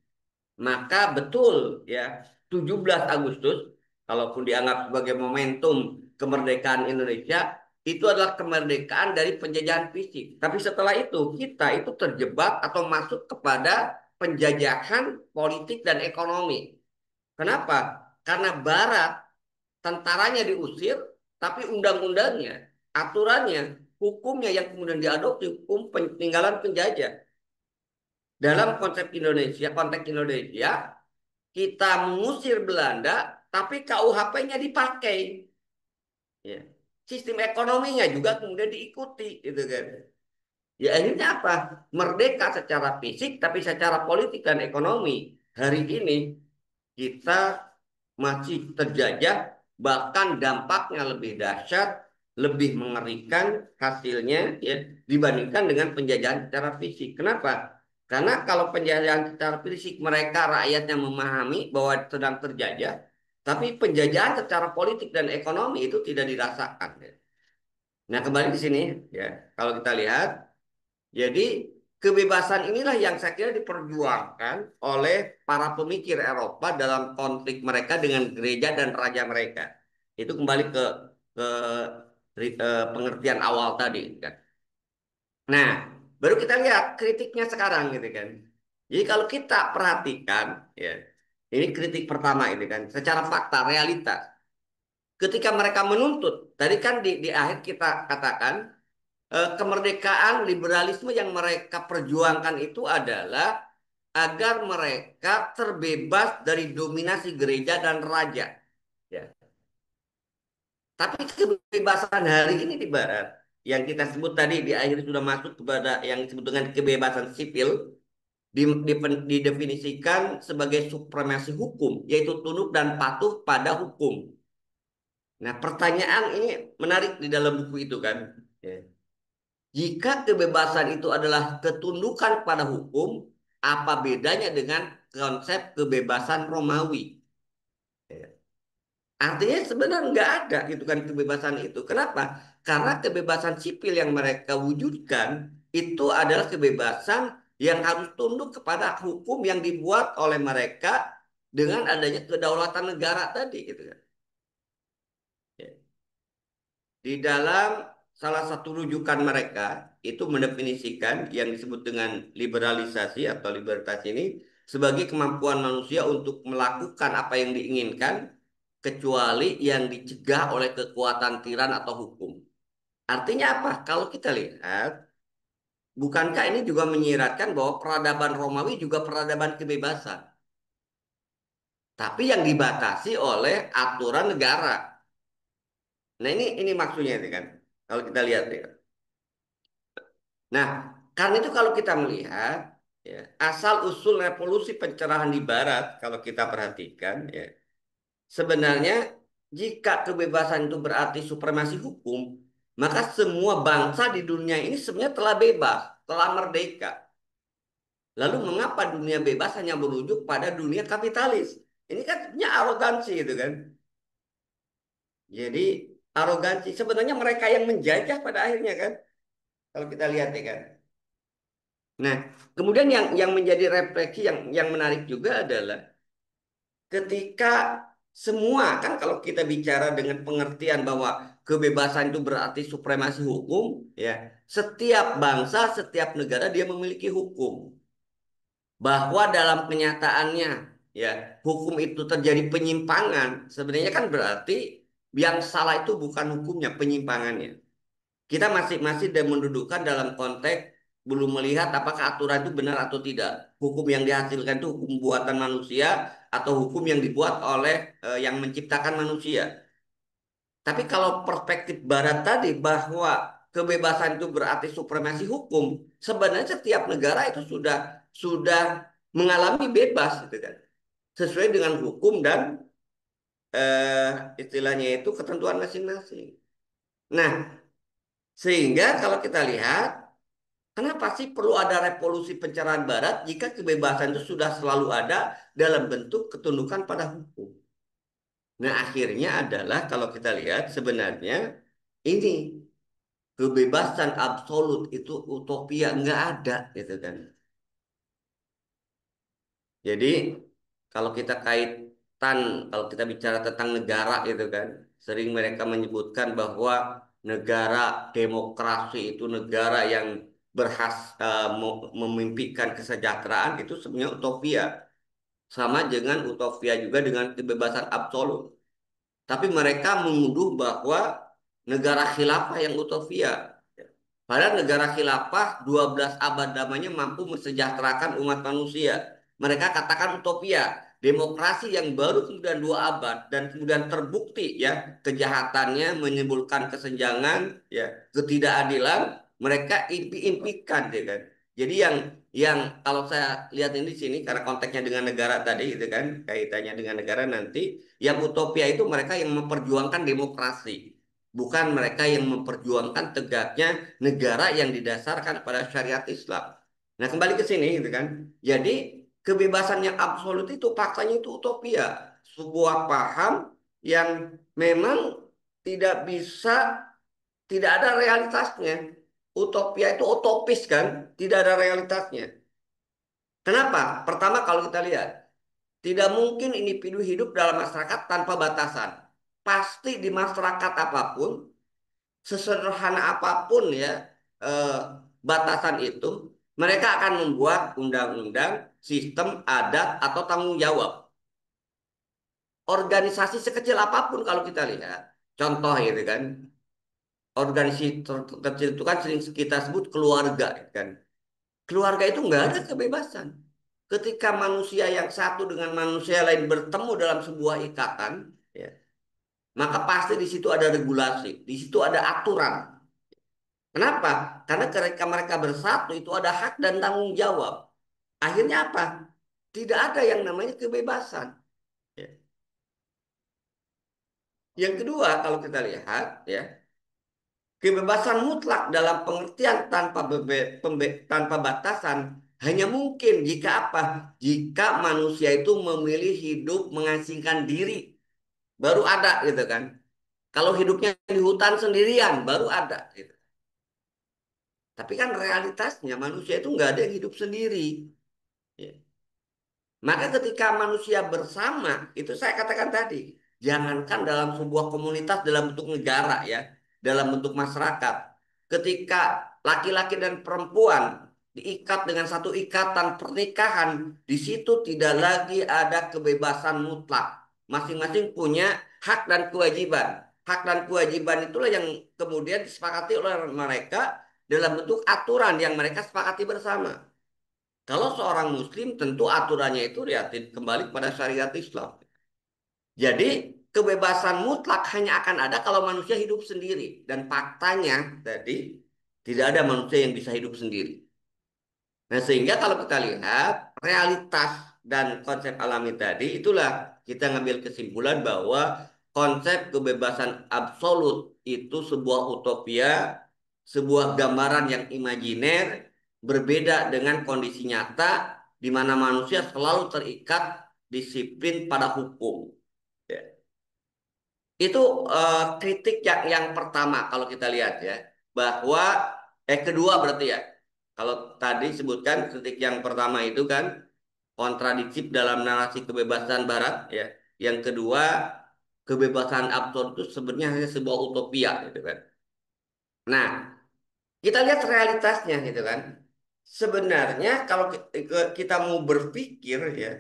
Maka betul ya 17 Agustus kalaupun dianggap sebagai momentum kemerdekaan Indonesia itu adalah kemerdekaan dari penjajahan fisik. Tapi setelah itu kita itu terjebak atau masuk kepada penjajahan politik dan ekonomi. Kenapa? Karena Barat tentaranya diusir, tapi undang-undangnya, aturannya, hukumnya yang kemudian diadopsi hukum peninggalan penjajah. Dalam konsep Indonesia, konteks Indonesia, kita mengusir Belanda, tapi KUHP-nya dipakai. Ya. Sistem ekonominya juga kemudian diikuti, gitu kan. Ya akhirnya apa? Merdeka secara fisik, tapi secara politik dan ekonomi. Hari ini kita masih terjajah, bahkan dampaknya lebih dahsyat, lebih mengerikan hasilnya ya dibandingkan dengan penjajahan secara fisik. Kenapa? Karena kalau penjajahan secara fisik mereka rakyatnya memahami bahwa sedang terjajah, tapi penjajahan secara politik dan ekonomi itu tidak dirasakan. Ya. Nah, kembali di sini ya, kalau kita lihat, jadi kebebasan inilah yang saya kira diperjuangkan oleh para pemikir Eropa dalam konflik mereka dengan gereja dan raja mereka. Itu kembali ke pengertian awal tadi kan. Nah, baru kita lihat kritiknya sekarang gitu kan. Jadi kalau kita perhatikan ya, ini kritik pertama ini kan, secara fakta realitas. Ketika mereka menuntut, tadi kan di akhir kita katakan kemerdekaan liberalisme yang mereka perjuangkan itu adalah agar mereka terbebas dari dominasi gereja dan raja. Ya. Tapi kebebasan hari ini di Barat, yang kita sebut tadi di akhir sudah masuk kepada yang disebut dengan kebebasan sipil, didefinisikan sebagai supremasi hukum, yaitu tunduk dan patuh pada hukum. Nah, pertanyaan ini menarik di dalam buku itu kan. Ya. Jika kebebasan itu adalah ketundukan pada hukum, apa bedanya dengan konsep kebebasan Romawi? Ya. Artinya sebenarnya nggak ada gitu kan kebebasan itu. Kenapa? Karena kebebasan sipil yang mereka wujudkan itu adalah kebebasan yang harus tunduk kepada hukum yang dibuat oleh mereka dengan adanya kedaulatan negara tadi gitu kan. Ya. Di dalam salah satu rujukan mereka itu mendefinisikan yang disebut dengan liberalisasi atau libertas ini sebagai kemampuan manusia untuk melakukan apa yang diinginkan kecuali yang dicegah oleh kekuatan tiran atau hukum. Artinya apa? Kalau kita lihat, bukankah ini juga menyiratkan bahwa peradaban Romawi juga peradaban kebebasan, tapi yang dibatasi oleh aturan negara. Nah, ini maksudnya itu kan. Kalau kita lihat ya. Nah, karena itu kalau kita melihat ya, asal usul revolusi pencerahan di Barat kalau kita perhatikan ya, sebenarnya jika kebebasan itu berarti supremasi hukum, maka semua bangsa di dunia ini sebenarnya telah bebas, telah merdeka. Lalu mengapa dunia bebas hanya merujuk pada dunia kapitalis? Ini kan sebenarnya arogansi itu kan. Jadi arogansi sebenarnya mereka yang menjajah pada akhirnya kan. Kalau kita lihat ya kan. Nah, kemudian yang menjadi refleksi yang menarik juga adalah ketika semua kan kalau kita bicara dengan pengertian bahwa kebebasan itu berarti supremasi hukum, ya. Setiap bangsa, setiap negara dia memiliki hukum. Bahwa dalam kenyataannya, ya, hukum itu terjadi penyimpangan, sebenarnya kan berarti yang salah itu bukan hukumnya, penyimpangannya. Kita masih masih dan mendudukkan dalam konteks belum melihat apakah aturan itu benar atau tidak. Hukum yang dihasilkan itu hukum buatan manusia atau hukum yang dibuat oleh yang menciptakan manusia. Tapi kalau perspektif Barat tadi bahwa kebebasan itu berarti supremasi hukum, sebenarnya setiap negara itu sudah mengalami bebas, gitu kan, sesuai dengan hukum dan istilahnya itu ketentuan masing-masing. Nah, sehingga kalau kita lihat kenapa sih perlu ada revolusi pencerahan Barat jika kebebasan itu sudah selalu ada dalam bentuk ketundukan pada hukum? Nah, akhirnya adalah kalau kita lihat sebenarnya ini kebebasan absolut itu utopia nggak ada gitu kan. Jadi kalau kita kaitan, kalau kita bicara tentang negara itu kan, sering mereka menyebutkan bahwa negara demokrasi itu negara yang memimpikan kesejahteraan itu sebenarnya utopia. Sama dengan utopia juga dengan kebebasan absolut. Tapi mereka menuduh bahwa negara khilafah yang utopia. Padahal negara khilafah 12 abad lamanya mampu mensejahterakan umat manusia. Mereka katakan utopia, demokrasi yang baru kemudian 2 abad dan kemudian terbukti ya kejahatannya menimbulkan kesenjangan, ya ketidakadilan, mereka impi-impikan ya kan. Jadi yang kalau saya lihat ini di sini karena konteksnya dengan negara tadi itu kan kaitannya dengan negara nanti, yang utopia itu mereka yang memperjuangkan demokrasi, bukan mereka yang memperjuangkan tegaknya negara yang didasarkan pada syariat Islam. Nah, kembali ke sini gitu kan. Jadi, kebebasan yang absolut itu faktanya itu utopia, sebuah paham yang memang tidak bisa, tidak ada realitasnya. Utopia itu utopis kan, tidak ada realitasnya. Kenapa? Pertama kalau kita lihat, tidak mungkin individu hidup dalam masyarakat tanpa batasan. Pasti di masyarakat apapun, sesederhana apapun ya eh, batasan itu, mereka akan membuat undang-undang, sistem, adat, atau tanggung jawab. Organisasi sekecil apapun kalau kita lihat, contoh itu kan, organisasi terkecil itu kan sering kita sebut keluarga, kan. Keluarga itu nggak ada kebebasan. Ketika manusia yang satu dengan manusia lain bertemu dalam sebuah ikatan, ya, maka pasti di situ ada regulasi, di situ ada aturan. Kenapa? Karena ketika mereka bersatu itu ada hak dan tanggung jawab. Akhirnya apa? Tidak ada yang namanya kebebasan. Ya. Yang kedua, kalau kita lihat, ya, kebebasan mutlak dalam pengertian tanpa batasan hanya mungkin jika apa? Jika manusia itu memilih hidup mengasingkan diri, baru ada gitu kan. Kalau hidupnya di hutan sendirian, baru ada gitu. Tapi kan realitasnya manusia itu nggak ada yang hidup sendiri. Ya. Maka ketika manusia bersama, itu saya katakan tadi, jangankan dalam sebuah komunitas dalam bentuk negara ya, dalam bentuk masyarakat. Ketika laki-laki dan perempuan diikat dengan satu ikatan pernikahan, di situ tidak lagi ada kebebasan mutlak. Masing-masing punya hak dan kewajiban. Hak dan kewajiban itulah yang kemudian disepakati oleh mereka dalam bentuk aturan yang mereka sepakati bersama. Kalau seorang muslim tentu aturannya itu ya kembali kepada syariat Islam. Jadi kebebasan mutlak hanya akan ada kalau manusia hidup sendiri. Dan faktanya tadi tidak ada manusia yang bisa hidup sendiri. Nah, sehingga kalau kita lihat realitas dan konsep alami tadi, itulah kita ngambil kesimpulan bahwa konsep kebebasan absolut itu sebuah utopia, sebuah gambaran yang imajiner, berbeda dengan kondisi nyata di mana manusia selalu terikat disiplin pada hukum. Ya. Itu kritik yang pertama kalau kita lihat ya, bahwa kedua berarti ya. Kalau tadi sebutkan kritik yang pertama itu kan kontradiktif dalam narasi kebebasan Barat ya. Yang kedua, kebebasan absolut itu sebenarnya hanya sebuah utopia gitu kan. Nah, kita lihat realitasnya gitu kan. Sebenarnya kalau kita mau berpikir ya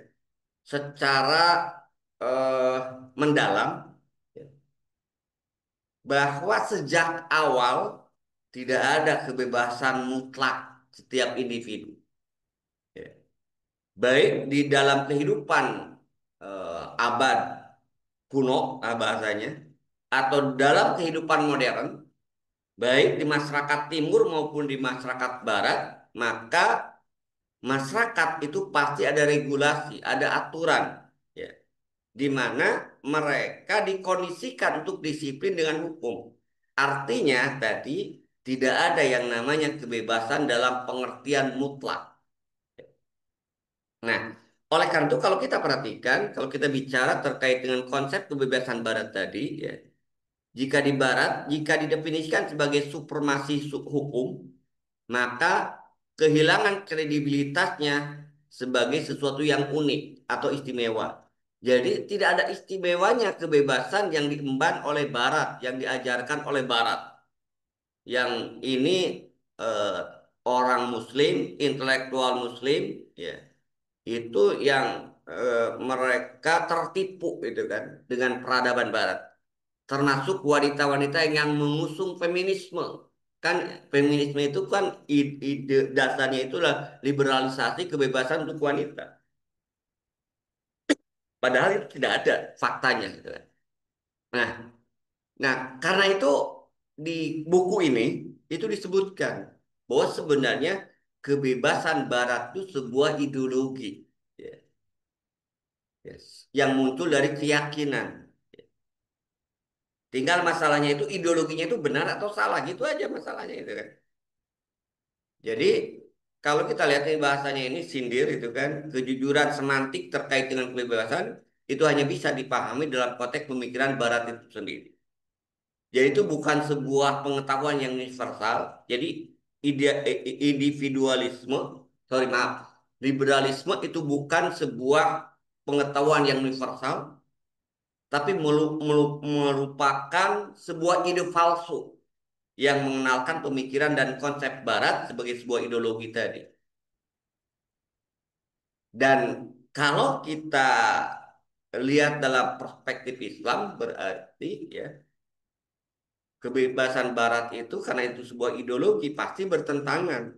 secara eh, mendalam ya, bahwa sejak awal tidak ada kebebasan mutlak setiap individu. Ya. Baik di dalam kehidupan abad kuno bahasanya, atau dalam kehidupan modern, baik di masyarakat timur maupun di masyarakat barat, maka masyarakat itu pasti ada regulasi, ada aturan, ya, di mana mereka dikondisikan untuk disiplin dengan hukum. Artinya tadi tidak ada yang namanya kebebasan dalam pengertian mutlak. Nah, oleh karena itu kalau kita perhatikan, kalau kita bicara terkait dengan konsep kebebasan barat tadi, ya, jika didefinisikan sebagai supremasi hukum, maka kehilangan kredibilitasnya sebagai sesuatu yang unik atau istimewa. Jadi tidak ada istimewanya kebebasan yang diemban oleh Barat, yang diajarkan oleh Barat. Yang ini eh, orang Muslim, intelektual Muslim, ya itu yang mereka tertipu itu kan dengan peradaban Barat, termasuk wanita-wanita yang mengusung feminisme. Kan feminisme itu kan ide dasarnya itulah liberalisasi kebebasan untuk wanita. Padahal itu tidak ada faktanya gitu kan. Nah, nah karena itu di buku ini itu disebutkan bahwa sebenarnya kebebasan Barat itu sebuah ideologi, ya, yes, yang muncul dari keyakinan. Tinggal masalahnya itu ideologinya itu benar atau salah gitu aja masalahnya itu kan. Jadi kalau kita lihat ini bahasanya ini sindir itu kan, kejujuran semantik terkait dengan kebebasan itu hanya bisa dipahami dalam konteks pemikiran Barat itu sendiri. Jadi itu bukan sebuah pengetahuan yang universal. Jadi individualisme, sorry maaf, liberalisme itu bukan sebuah pengetahuan yang universal, tapi merupakan sebuah ide palsu yang mengenalkan pemikiran dan konsep Barat sebagai sebuah ideologi tadi. Dan kalau kita lihat dalam perspektif Islam berarti ya kebebasan Barat itu karena itu sebuah ideologi pasti bertentangan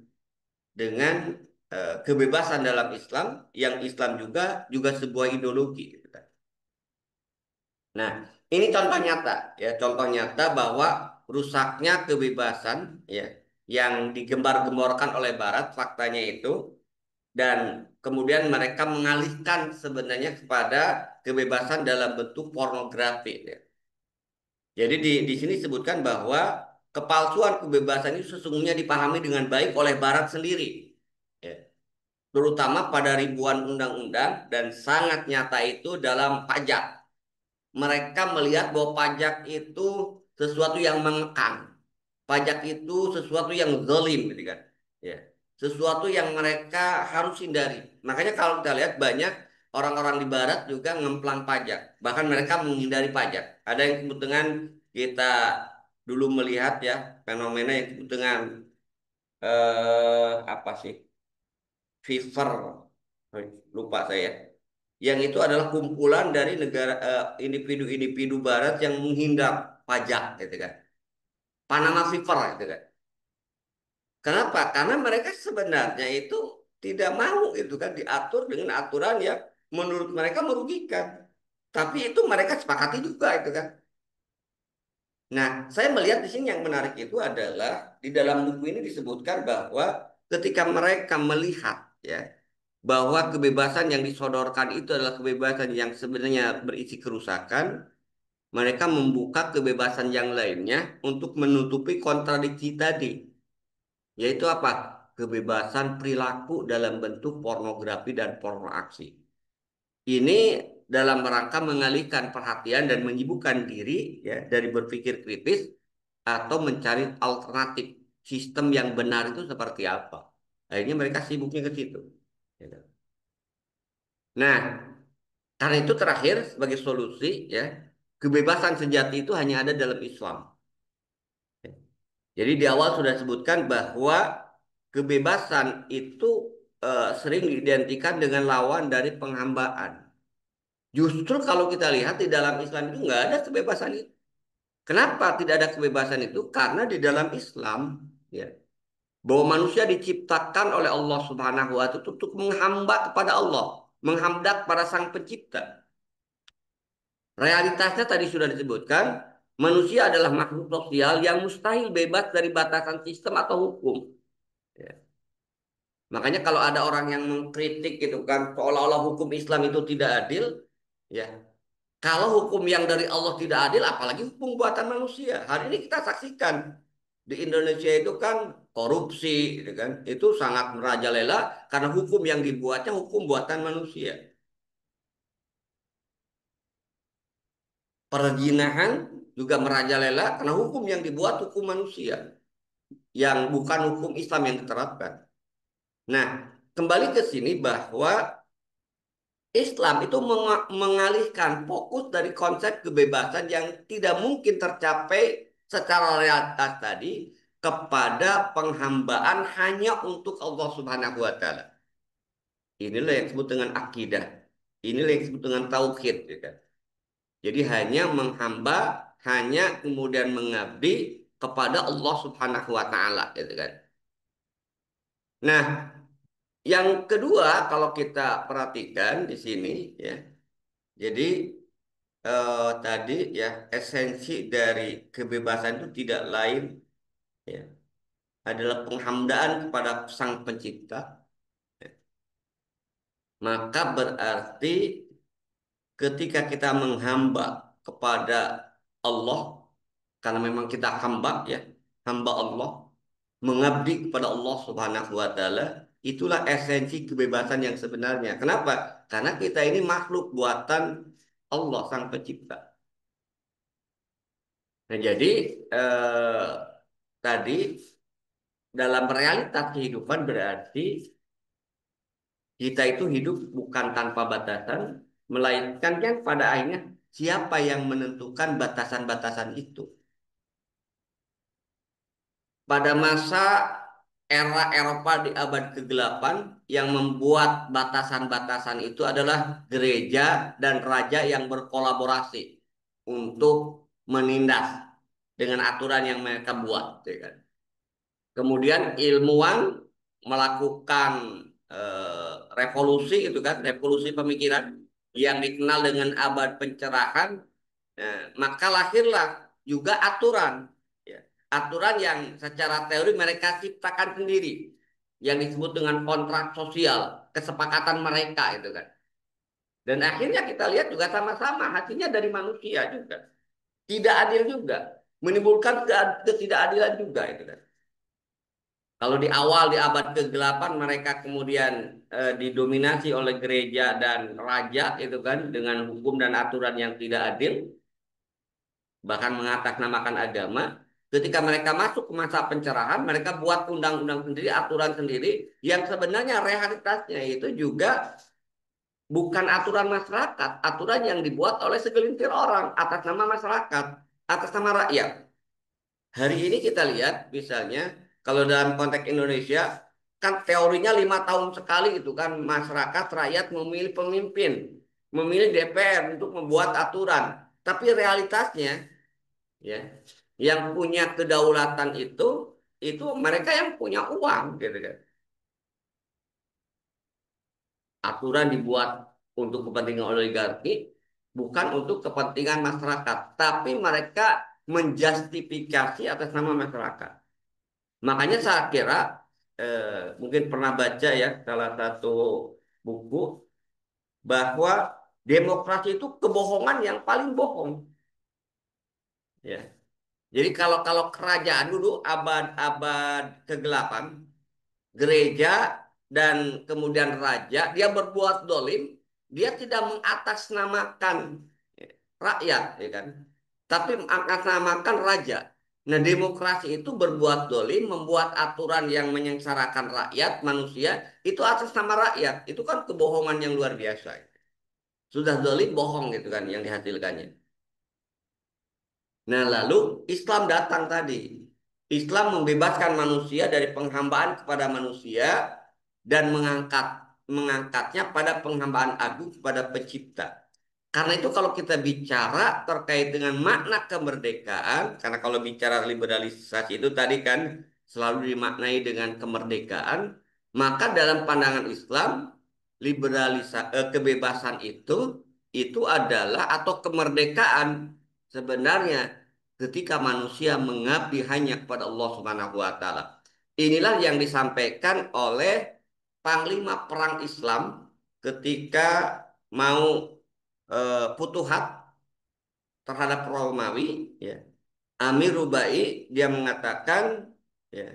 dengan kebebasan dalam Islam yang Islam juga sebuah ideologi gitu kan. Nah, ini contoh nyata ya, contoh nyata bahwa rusaknya kebebasan ya yang digembar-gemborkan oleh Barat faktanya itu, dan kemudian mereka mengalihkan sebenarnya kepada kebebasan dalam bentuk pornografi ya. Jadi di sini disebutkan bahwa kepalsuan kebebasan itu sesungguhnya dipahami dengan baik oleh Barat sendiri, ya, terutama pada ribuan undang-undang dan sangat nyata itu dalam pajak. Mereka melihat bahwa pajak itu sesuatu yang mengekang, pajak itu sesuatu yang zalim, gitu kan? Ya, sesuatu yang mereka harus hindari. Makanya kalau kita lihat banyak orang-orang di Barat juga ngemplang pajak, bahkan mereka menghindari pajak. Ada yang disebut dengan kita dulu melihat ya fenomena yang disebut dengan apa sih? Fever, lupa saya. Yang itu adalah kumpulan dari negara individu-individu Barat yang menghindar pajak, gitu kan. Panama Fever, gitu kan. Kenapa? Karena mereka sebenarnya itu tidak mau itu kan diatur dengan aturan yang menurut mereka merugikan. Tapi itu mereka sepakati juga itu kan. Nah, saya melihat di sini yang menarik itu adalah di dalam buku ini disebutkan bahwa ketika mereka melihat ya bahwa kebebasan yang disodorkan itu adalah kebebasan yang sebenarnya berisi kerusakan, mereka membuka kebebasan yang lainnya untuk menutupi kontradiksi tadi. Yaitu apa? Kebebasan perilaku dalam bentuk pornografi dan porno aksi. Ini dalam rangka mengalihkan perhatian dan menyibukkan diri ya dari berpikir kritis atau mencari alternatif sistem yang benar itu seperti apa. Akhirnya mereka sibuknya ke situ. Gitu. Nah, karena itu terakhir sebagai solusi ya, kebebasan sejati itu hanya ada dalam Islam. Jadi di awal sudah sebutkan bahwa kebebasan itu sering diidentikan dengan lawan dari penghambaan. Justru kalau kita lihat di dalam Islam itu nggak ada kebebasan itu. Kenapa tidak ada kebebasan itu? Karena di dalam Islam, ya, bahwa manusia diciptakan oleh Allah Subhanahu wa Ta'ala untuk menghamba kepada Allah, menghamba kepada Sang Pencipta. Realitasnya tadi sudah disebutkan, manusia adalah makhluk sosial yang mustahil bebas dari batasan sistem atau hukum. Ya. Makanya kalau ada orang yang mengkritik gitu kan, seolah-olah hukum Islam itu tidak adil, ya. Kalau hukum yang dari Allah tidak adil, apalagi hukum buatan manusia. Hari ini kita saksikan di Indonesia itu kan korupsi, gitu kan, itu sangat merajalela karena hukum yang dibuatnya hukum buatan manusia. Perzinahan juga merajalela karena hukum yang dibuat hukum manusia, yang bukan hukum Islam yang diterapkan. Nah, kembali ke sini bahwa Islam itu mengalihkan fokus dari konsep kebebasan yang tidak mungkin tercapai secara realitas tadi kepada penghambaan hanya untuk Allah Subhanahu wa Ta'ala. Inilah yang disebut dengan akidah. Inilah yang disebut dengan tauhid, ya kan? Jadi hanya menghamba, hanya kemudian mengabdi kepada Allah Subhanahu wa Ta'ala, gitu kan. Nah, yang kedua kalau kita perhatikan di sini ya. Jadi tadi ya esensi dari kebebasan itu tidak lain ya adalah penghambaan kepada Sang Pencipta. Maka berarti ketika kita menghamba kepada Allah karena memang kita hamba ya, hamba Allah, mengabdi kepada Allah Subhanahu wa Ta'ala, itulah esensi kebebasan yang sebenarnya. Kenapa? Karena kita ini makhluk buatan Allah Sang Pencipta. Nah, jadi eh, tadi dalam realitas kehidupan berarti kita itu hidup bukan tanpa batasan, melainkan kan pada akhirnya siapa yang menentukan batasan-batasan itu. Pada masa era Eropa di abad ke-8 yang membuat batasan-batasan itu adalah gereja dan raja yang berkolaborasi untuk menindas dengan aturan yang mereka buat, ya kan? Kemudian ilmuwan melakukan revolusi itu kan, revolusi pemikiran yang dikenal dengan abad pencerahan. Nah, maka lahirlah juga aturan, ya. Aturan yang secara teori mereka ciptakan sendiri, yang disebut dengan kontrak sosial, kesepakatan mereka itu kan. Dan akhirnya kita lihat juga sama-sama hasilnya dari manusia juga, tidak adil juga, menimbulkan ketidakadilan juga itu kan. Kalau di awal di abad ke-8 mereka kemudian didominasi oleh gereja dan raja itu kan dengan hukum dan aturan yang tidak adil, bahkan mengatasnamakan agama. Ketika mereka masuk ke masa pencerahan, mereka buat undang-undang sendiri, aturan sendiri yang sebenarnya realitasnya itu juga bukan aturan masyarakat, aturan yang dibuat oleh segelintir orang atas nama masyarakat, atas nama rakyat. Hari ini kita lihat misalnya kalau dalam konteks Indonesia kan teorinya 5 tahun sekali itu kan masyarakat rakyat memilih pemimpin, memilih DPR untuk membuat aturan. Tapi realitasnya ya yang punya kedaulatan itu mereka yang punya uang gitu kan. Aturan dibuat untuk kepentingan oligarki bukan untuk kepentingan masyarakat, tapi mereka menjustifikasi atas nama masyarakat. Makanya saya kira mungkin pernah baca ya salah satu buku bahwa demokrasi itu kebohongan yang paling bohong. Ya. Jadi kalau kalau kerajaan dulu abad-abad ke-8, gereja dan kemudian raja dia berbuat dolim, dia tidak mengatasnamakan rakyat, ya kan? Tapi mengatasnamakan raja. Nah, demokrasi itu berbuat dolim, membuat aturan yang menyengsarakan rakyat, manusia, itu atas nama rakyat. Itu kan kebohongan yang luar biasa. Sudah dolim, bohong gitu kan yang dihasilkannya. Nah, lalu Islam datang tadi. Islam membebaskan manusia dari penghambaan kepada manusia dan mengangkatnya pada penghambaan agung kepada pencipta. Karena itu kalau kita bicara terkait dengan makna kemerdekaan, karena kalau bicara liberalisasi itu tadi kan selalu dimaknai dengan kemerdekaan, maka dalam pandangan Islam kebebasan itu adalah atau kemerdekaan sebenarnya ketika manusia mengabdi hanya kepada Allah Subhanahu wa taala. Inilah yang disampaikan oleh Panglima Perang Islam ketika mau Futuhat terhadap Romawi, ya. Amir Rubai dia mengatakan, ya,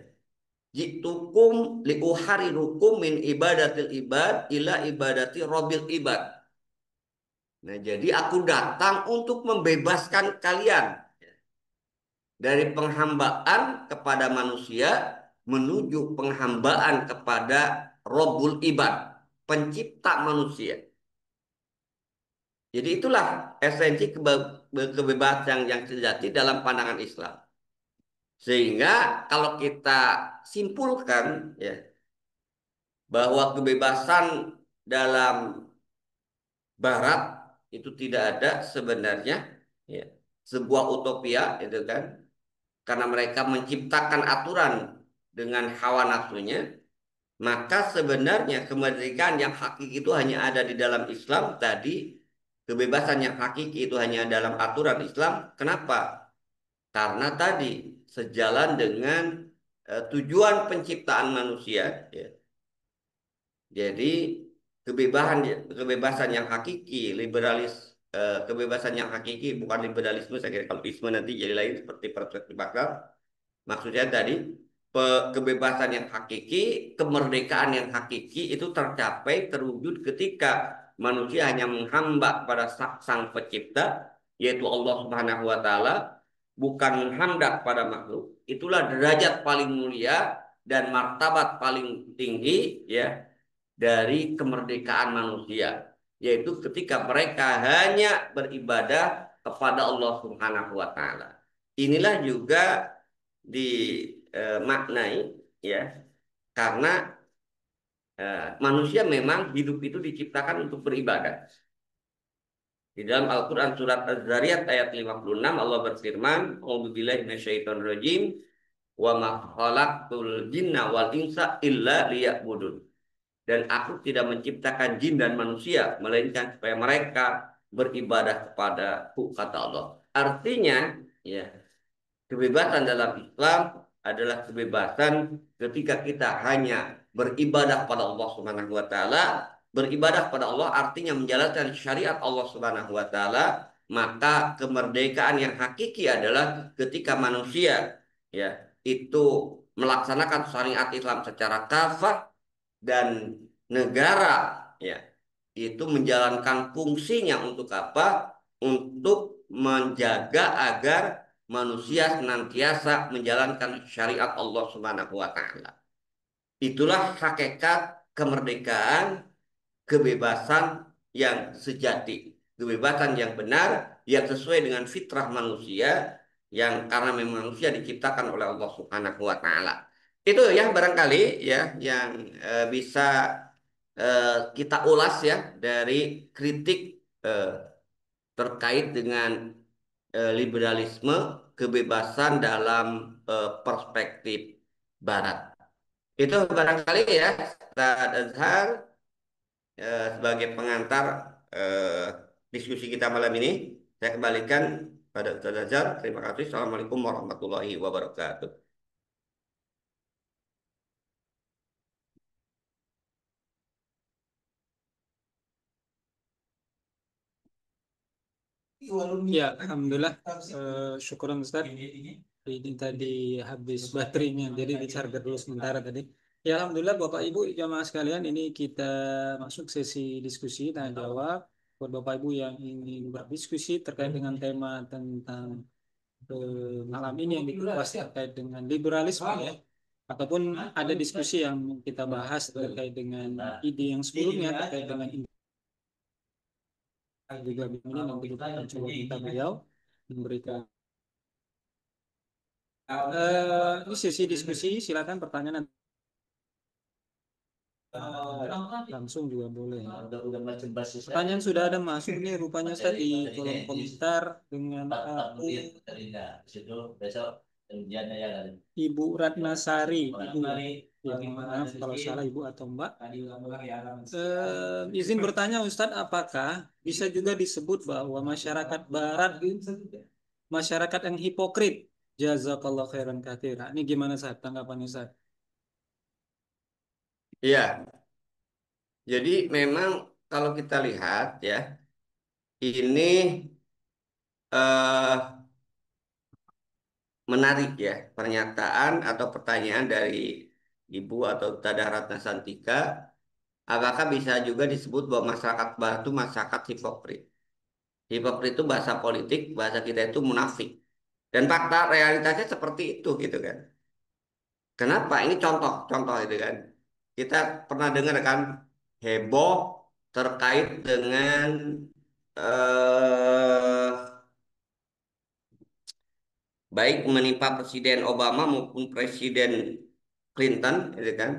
jitukum liuharirukum min ibadatil ibad ila ibadati robil ibad. Nah, jadi aku datang untuk membebaskan kalian dari penghambaan kepada manusia menuju penghambaan kepada Robul Ibad, pencipta manusia. Jadi itulah esensi kebebasan yang sejati dalam pandangan Islam. Sehingga kalau kita simpulkan, ya, bahwa kebebasan dalam Barat itu tidak ada sebenarnya, ya, sebuah utopia itu kan, karena mereka menciptakan aturan dengan hawa nafsunya, maka sebenarnya kemerdekaan yang hakiki itu hanya ada di dalam Islam tadi, kebebasan yang hakiki itu hanya dalam aturan Islam. Kenapa? Karena tadi sejalan dengan tujuan penciptaan manusia, ya. Jadi kebebasan kebebasan yang hakiki, kebebasan yang hakiki bukan liberalisme. Saya kira kalau isme nanti jadi lain seperti perspektif akal. Maksudnya tadi kebebasan yang hakiki, kemerdekaan yang hakiki itu tercapai terwujud ketika manusia hanya menghamba pada sang pencipta, yaitu Allah Subhanahu wa taala, bukan menghendak pada makhluk. Itulah derajat paling mulia dan martabat paling tinggi, ya, dari kemerdekaan manusia, yaitu ketika mereka hanya beribadah kepada Allah Subhanahu wa taala. Inilah juga dimaknai, ya, karena manusia memang hidup itu diciptakan untuk beribadah. Di dalam Al-Quran surat Az-Zariyat ayat 56 Allah berfirman, "A'udzubillahi minasyaitonirrajim, wa ma khalaqtul jinna wal insa illa liya'budun." Dan aku tidak menciptakan jin dan manusia melainkan supaya mereka beribadah kepadaku, kata Allah. Artinya, ya, kebebasan dalam Islam adalah kebebasan ketika kita hanya beribadah pada Allah Subhanahu wa taala. Beribadah pada Allah artinya menjalankan syariat Allah Subhanahu wa taala, maka kemerdekaan yang hakiki adalah ketika manusia, ya, itu melaksanakan syariat Islam secara kafah dan negara, ya, itu menjalankan fungsinya untuk apa? Untuk menjaga agar manusia senantiasa menjalankan syariat Allah Subhanahu wa taala. Itulah hakikat kemerdekaan, kebebasan yang sejati, kebebasan yang benar yang sesuai dengan fitrah manusia, yang karena memang manusia diciptakan oleh Allah Subhanahu wa taala. Itu ya barangkali ya yang bisa kita ulas ya dari kritik eh, terkait dengan liberalisme, kebebasan dalam perspektif Barat. Itu barangkali ya, Ustaz Azhar, sebagai pengantar eh, diskusi kita malam ini. Saya kembalikan pada Ustaz Azhar. Terima kasih. Assalamualaikum warahmatullahi wabarakatuh. Ya, alhamdulillah. Syukuran Ustaz. Ini tadi habis baterainya, jadi di charger dulu sementara tadi. Ya, Alhamdulillah Bapak Ibu jamaah sekalian, ini kita masuk sesi diskusi tanya jawab. Buat Bapak Ibu yang ingin berdiskusi terkait dengan tema tentang malam ini yang dikupas terkait dengan liberalisme ya, ataupun ada diskusi yang kita bahas terkait dengan ide yang sebelumnya terkait dengan juga ini nanti kita akan coba minta beliau memberikan ini sesi diskusi, silakan pertanyaan langsung juga boleh. Pertanyaan sudah ada masuk nih rupanya Ustaz di kolom komentar dengan aku Ibu Ratnasari. Ibu, ya, maaf kalau salah Ibu atau Mbak. Izin bertanya Ustadz, apakah bisa juga disebut bahwa masyarakat Barat masyarakat yang hipokrit? Jazakallah khairan katsira. Ini gimana Ustaz tanggapannya Ustaz? Iya, jadi memang kalau kita lihat ya, ini eh, menarik ya pernyataan atau pertanyaan dari Ibu atau Tada Ratna Santika. Apakah bisa juga disebut bahwa masyarakat Barat itu masyarakat hipokrit? Hipokrit itu bahasa politik, bahasa kita itu munafik. Dan fakta realitasnya seperti itu gitu kan. Kenapa? Ini contoh itu kan. Kita pernah dengar kan heboh terkait dengan eh baik menimpa Presiden Obama maupun Presiden Clinton, gitu kan,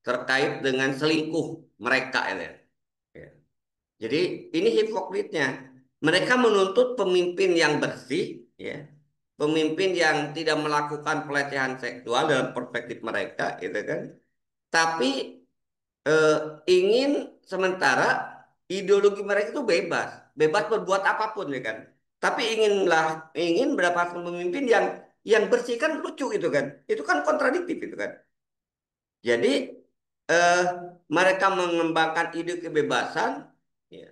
terkait dengan selingkuh mereka, ini. Ya. Jadi ini hipokritnya. Mereka menuntut pemimpin yang bersih, ya, pemimpin yang tidak melakukan pelecehan seksual dalam perspektif mereka, gitu kan. Tapi eh, ingin sementara ideologi mereka itu bebas, bebas berbuat apapun ya kan. Tapi ingin mendapatkan pemimpin yang bersih kan lucu itu kan. Itu kan kontradiktif itu kan. Jadi eh, mereka mengembangkan ide kebebasan, ya,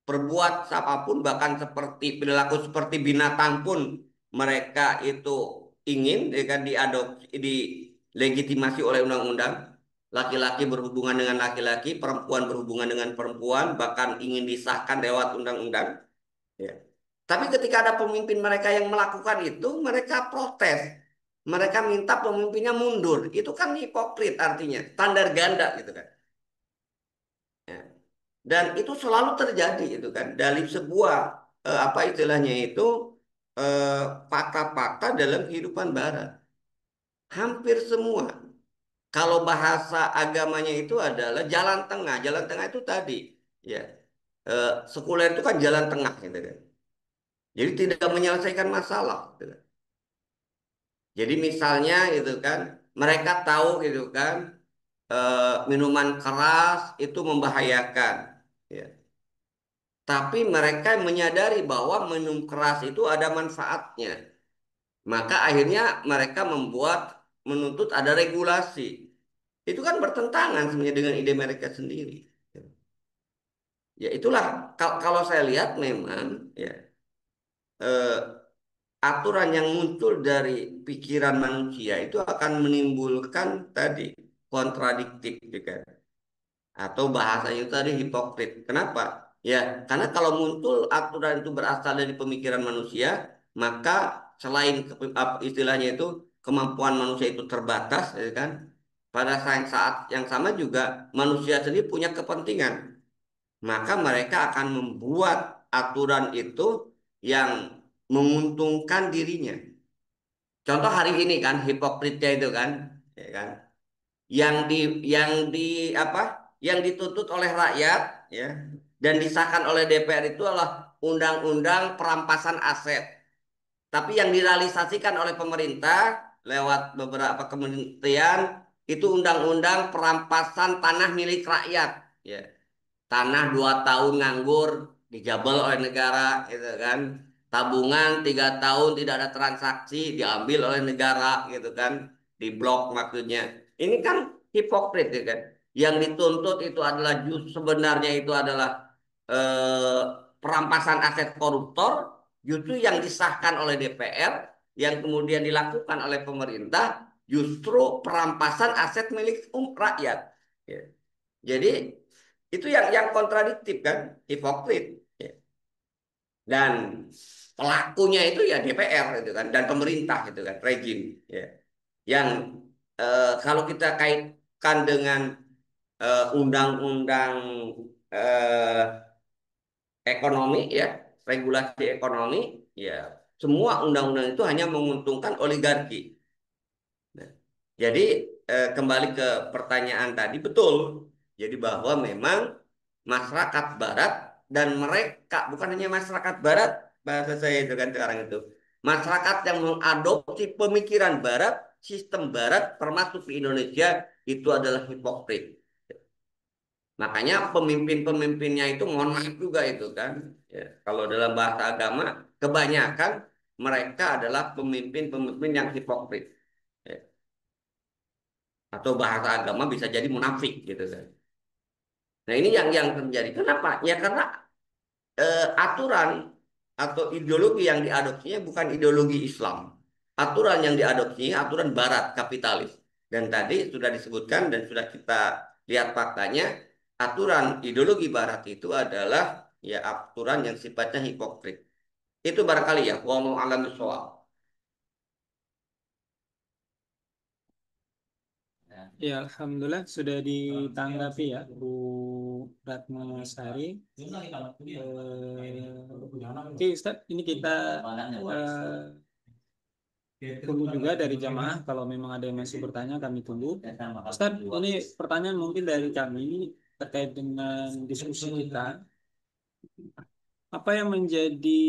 berbuat apapun bahkan seperti perilaku seperti binatang pun mereka itu ingin ya kan diadopsi, dilegitimasi oleh undang-undang. Laki-laki berhubungan dengan laki-laki, perempuan berhubungan dengan perempuan, bahkan ingin disahkan lewat undang-undang. Ya. Tapi ketika ada pemimpin mereka yang melakukan itu, mereka protes. Mereka minta pemimpinnya mundur. Itu kan hipokrit artinya, standar ganda gitu kan. Ya. Dan itu selalu terjadi itu kan dari sebuah apa istilahnya itu eh, fakta-fakta dalam kehidupan Barat. Hampir semua. Kalau bahasa agamanya itu adalah jalan tengah. Jalan tengah itu tadi, ya, sekuler itu kan jalan tengah gitu kan. Jadi tidak menyelesaikan masalah, gitu kan. Jadi misalnya gitu kan, mereka tahu gitu kan, minuman keras itu membahayakan, ya. Tapi mereka menyadari bahwa minum keras itu ada manfaatnya. Maka akhirnya mereka menuntut ada regulasi. Itu kan bertentangan sebenarnya dengan ide mereka sendiri. Ya itulah kalau saya lihat memang ya eh, aturan yang muncul dari pikiran manusia itu akan menimbulkan tadi kontradiktif juga atau bahasanya itu tadi hipokrit. Kenapa? Ya, karena kalau muncul aturan itu berasal dari pemikiran manusia, maka selain istilahnya itu kemampuan manusia itu terbatas, ya kan? Pada saat yang sama juga manusia sendiri punya kepentingan, maka mereka akan membuat aturan itu yang menguntungkan dirinya. Contoh hari ini kan hipokritnya itu kan, ya kan? yang di yang di apa yang dituntut oleh rakyat ya dan disahkan oleh DPR itu adalah undang-undang perampasan aset. Tapi yang direalisasikan oleh pemerintah lewat beberapa kementerian itu undang-undang perampasan tanah milik rakyat. Ya, tanah 2 tahun nganggur dijabel oleh negara gitu kan, tabungan 3 tahun tidak ada transaksi diambil oleh negara gitu kan, diblok maksudnya. Ini kan hipokrit ya kan, yang dituntut itu adalah sebenarnya itu adalah eh, perampasan aset koruptor, justru yang disahkan oleh DPR yang kemudian dilakukan oleh pemerintah justru perampasan aset milik rakyat. Ya. Jadi itu yang kontradiktif kan, hipokrit. Ya. Dan pelakunya itu ya DPR itu kan dan pemerintah itu kan rejim ya. Yang kalau kita kaitkan dengan undang-undang eh, ekonomi ya, regulasi ekonomi ya, semua undang-undang itu hanya menguntungkan oligarki. Nah, jadi kembali ke pertanyaan tadi betul. Jadi bahwa memang masyarakat Barat dan mereka bukan hanya masyarakat Barat bahasa saya itu kan sekarang itu masyarakat yang mengadopsi pemikiran Barat, sistem Barat termasuk di Indonesia itu adalah hipokrit. Makanya pemimpin-pemimpinnya itu mohon maaf juga itu kan. Ya, kalau dalam bahasa agama kebanyakan mereka adalah pemimpin-pemimpin yang hipokrit. Ya. Atau bahasa agama bisa jadi munafik gitu kan. Nah ini yang terjadi. Kenapa? Ya karena aturan atau ideologi yang diadopsinya bukan ideologi Islam. Aturan yang diadopsinya aturan Barat kapitalis. Dan tadi sudah disebutkan dan sudah kita lihat faktanya, aturan ideologi Barat itu adalah ya aturan yang sifatnya hipokrit. Itu barangkali ya, wallahu a'lam bishawab. Ya, Alhamdulillah sudah ditanggapi ya Bu Ratnasari. Oke Ustaz, ini kita tunggu juga dari jamaah. Kalau memang ada yang masih bertanya, kami tunggu. Ustaz, ini pertanyaan mungkin dari kami terkait dengan diskusi kita. Apa yang menjadi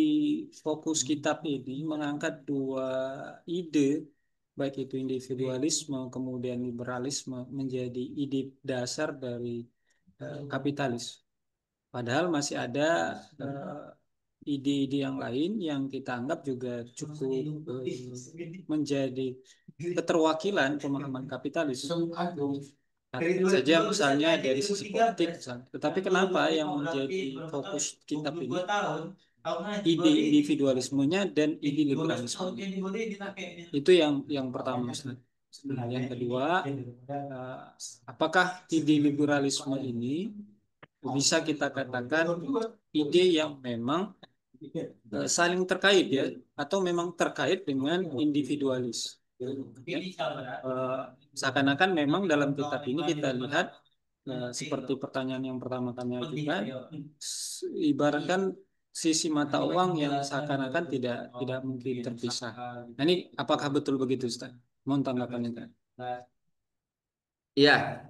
fokus kitab ini mengangkat dua ide, baik itu individualisme kemudian liberalisme menjadi ide dasar dari kapitalis. Padahal masih ada ide-ide yang lain yang kita anggap juga cukup menjadi keterwakilan pemahaman kapitalis. Saja misalnya dari sisi politik misalnya. Tetapi kenapa yang menjadi fokus kitab ini ide individualismenya dan ide liberalisme itu yang pertama. Yang kedua, apakah ide liberalisme ini bisa kita katakan ide yang memang saling terkait ya atau memang terkait dengan individualis ya. Seakan-akan memang dalam kitab ini kita lihat seperti pertanyaan yang pertama kami ajukan ibaratkan sisi mata uang yang seakan-akan tidak mungkin terpisah. Nah ini apakah betul begitu Ustaz? Mohon tanggapannya Ustaz. Ya,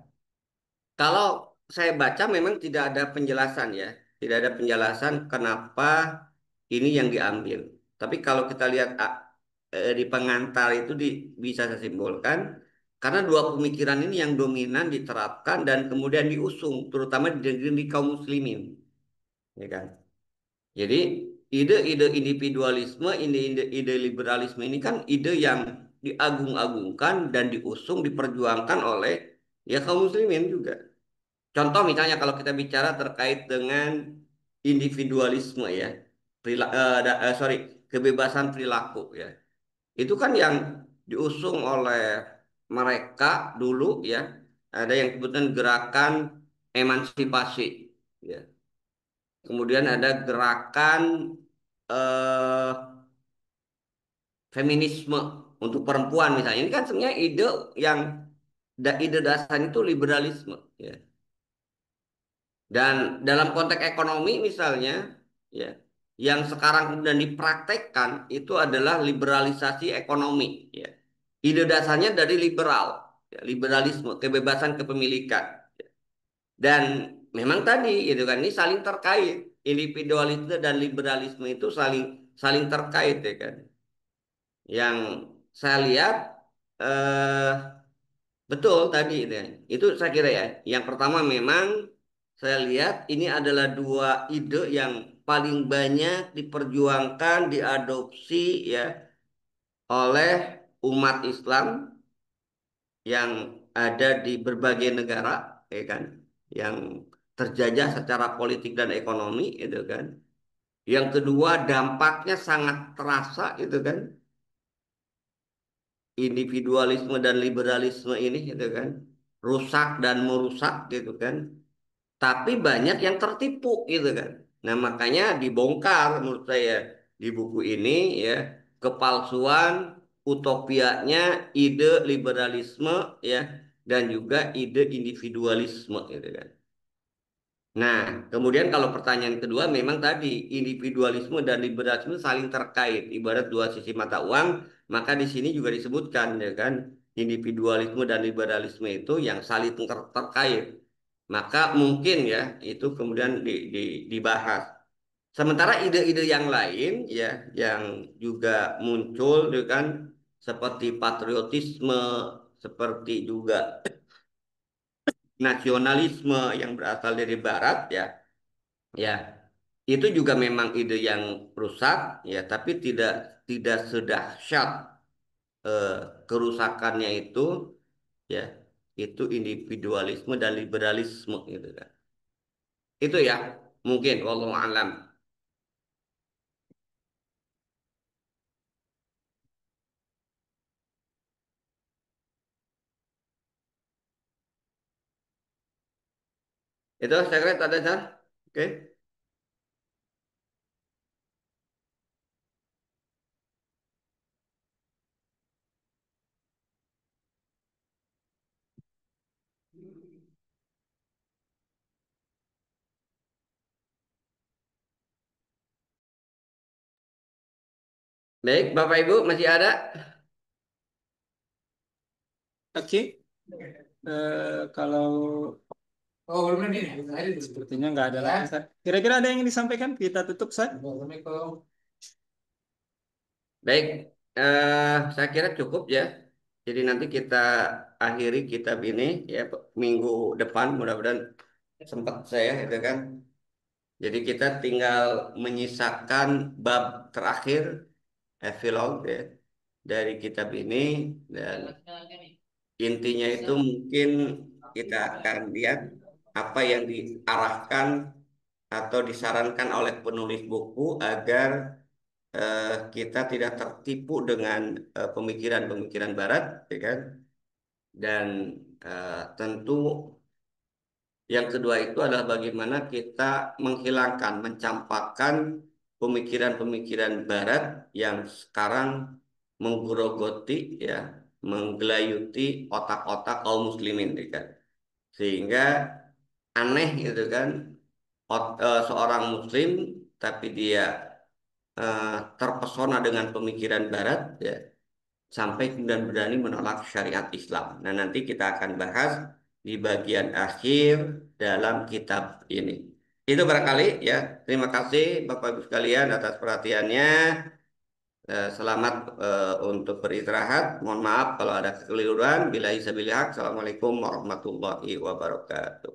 kalau saya baca memang tidak ada penjelasan ya. Tidak ada penjelasan kenapa ini yang diambil. Tapi kalau kita lihat di pengantar itu bisa saya simpulkan karena dua pemikiran ini yang dominan diterapkan dan kemudian diusung terutama di kaum muslimin, ya kan? Jadi ide-ide individualisme, ide liberalisme ini kan ide yang diagung-agungkan dan diusung, diperjuangkan oleh ya kaum muslimin juga. Contoh misalnya kalau kita bicara terkait dengan individualisme ya, sorry, kebebasan perilaku ya. Itu kan yang diusung oleh mereka dulu ya. Ada yang kebetulan gerakan emansipasi ya. Kemudian ada gerakan eh, feminisme untuk perempuan misalnya. Ini kan sebenarnya ide yang ide dasar itu liberalisme ya. Dan dalam konteks ekonomi misalnya, ya, yang sekarang kemudian dipraktekkan itu adalah liberalisasi ekonomi. Ya. Ide dasarnya dari liberal, ya, liberalisme, kebebasan kepemilikan. Dan memang tadi, itu kan ini saling terkait. Individualisme dan liberalisme itu saling saling terkait, ya kan. Yang saya lihat eh, betul tadi itu ya. Itu saya kira ya. Yang pertama memang saya lihat ini adalah dua ide yang paling banyak diperjuangkan, diadopsi ya oleh umat Islam yang ada di berbagai negara, ya kan, yang terjajah secara politik dan ekonomi, itu kan. Yang kedua dampaknya sangat terasa, itu kan. individualisme dan liberalisme ini gitu kan, rusak dan merusak gitu kan. Tapi banyak yang tertipu gitu kan. Nah, makanya dibongkar menurut saya di buku ini ya kepalsuan utopianya ide liberalisme ya dan juga ide individualisme gitu kan. Nah, kemudian kalau pertanyaan kedua memang tadi individualisme dan liberalisme saling terkait, ibarat dua sisi mata uang, maka di sini juga disebutkan ya kan, individualisme dan liberalisme itu yang saling terkait. Maka mungkin ya itu kemudian dibahas. Sementara ide-ide yang lain ya yang juga muncul ya kan seperti patriotisme, seperti juga nasionalisme yang berasal dari barat ya. Ya, itu juga memang ide yang rusak, ya, tapi tidak tidak sedahsyat eh, kerusakannya itu, ya, itu individualisme dan liberalisme gitu kan. Itu ya, mungkin wallahu alam. Itu saya kira ada San. Oke. Baik, Bapak Ibu masih ada? Oke. Kalau Oh, belum nih. Sepertinya nggak ada lagi, Sat. Kira-kira ada yang ingin disampaikan? Kita tutup, Sat. Assalamualaikum. Baik, saya kira cukup ya. Jadi nanti kita akhiri kitab ini ya minggu depan mudah-mudahan sempat saya itu kan. Jadi kita tinggal menyisakan bab terakhir epilog ya dari kitab ini dan intinya itu mungkin kita akan lihat apa yang diarahkan atau disarankan oleh penulis buku agar kita tidak tertipu dengan pemikiran-pemikiran Barat, ya kan? Dan tentu yang kedua itu adalah bagaimana kita menghilangkan, mencampakkan pemikiran-pemikiran Barat yang sekarang menggerogoti, ya, menggelayuti otak-otak kaum muslimin, ya kan? Sehingga aneh gitu kan, seorang muslim tapi dia terpesona dengan pemikiran Barat, ya, sampai kemudian berani menolak syariat Islam. Nah, nanti kita akan bahas di bagian akhir dalam kitab ini. Itu barangkali ya. Terima kasih Bapak Ibu sekalian atas perhatiannya. Selamat untuk beristirahat. Mohon maaf kalau ada kekeliruan. Billahi sabilillah. Assalamualaikum warahmatullahi wabarakatuh.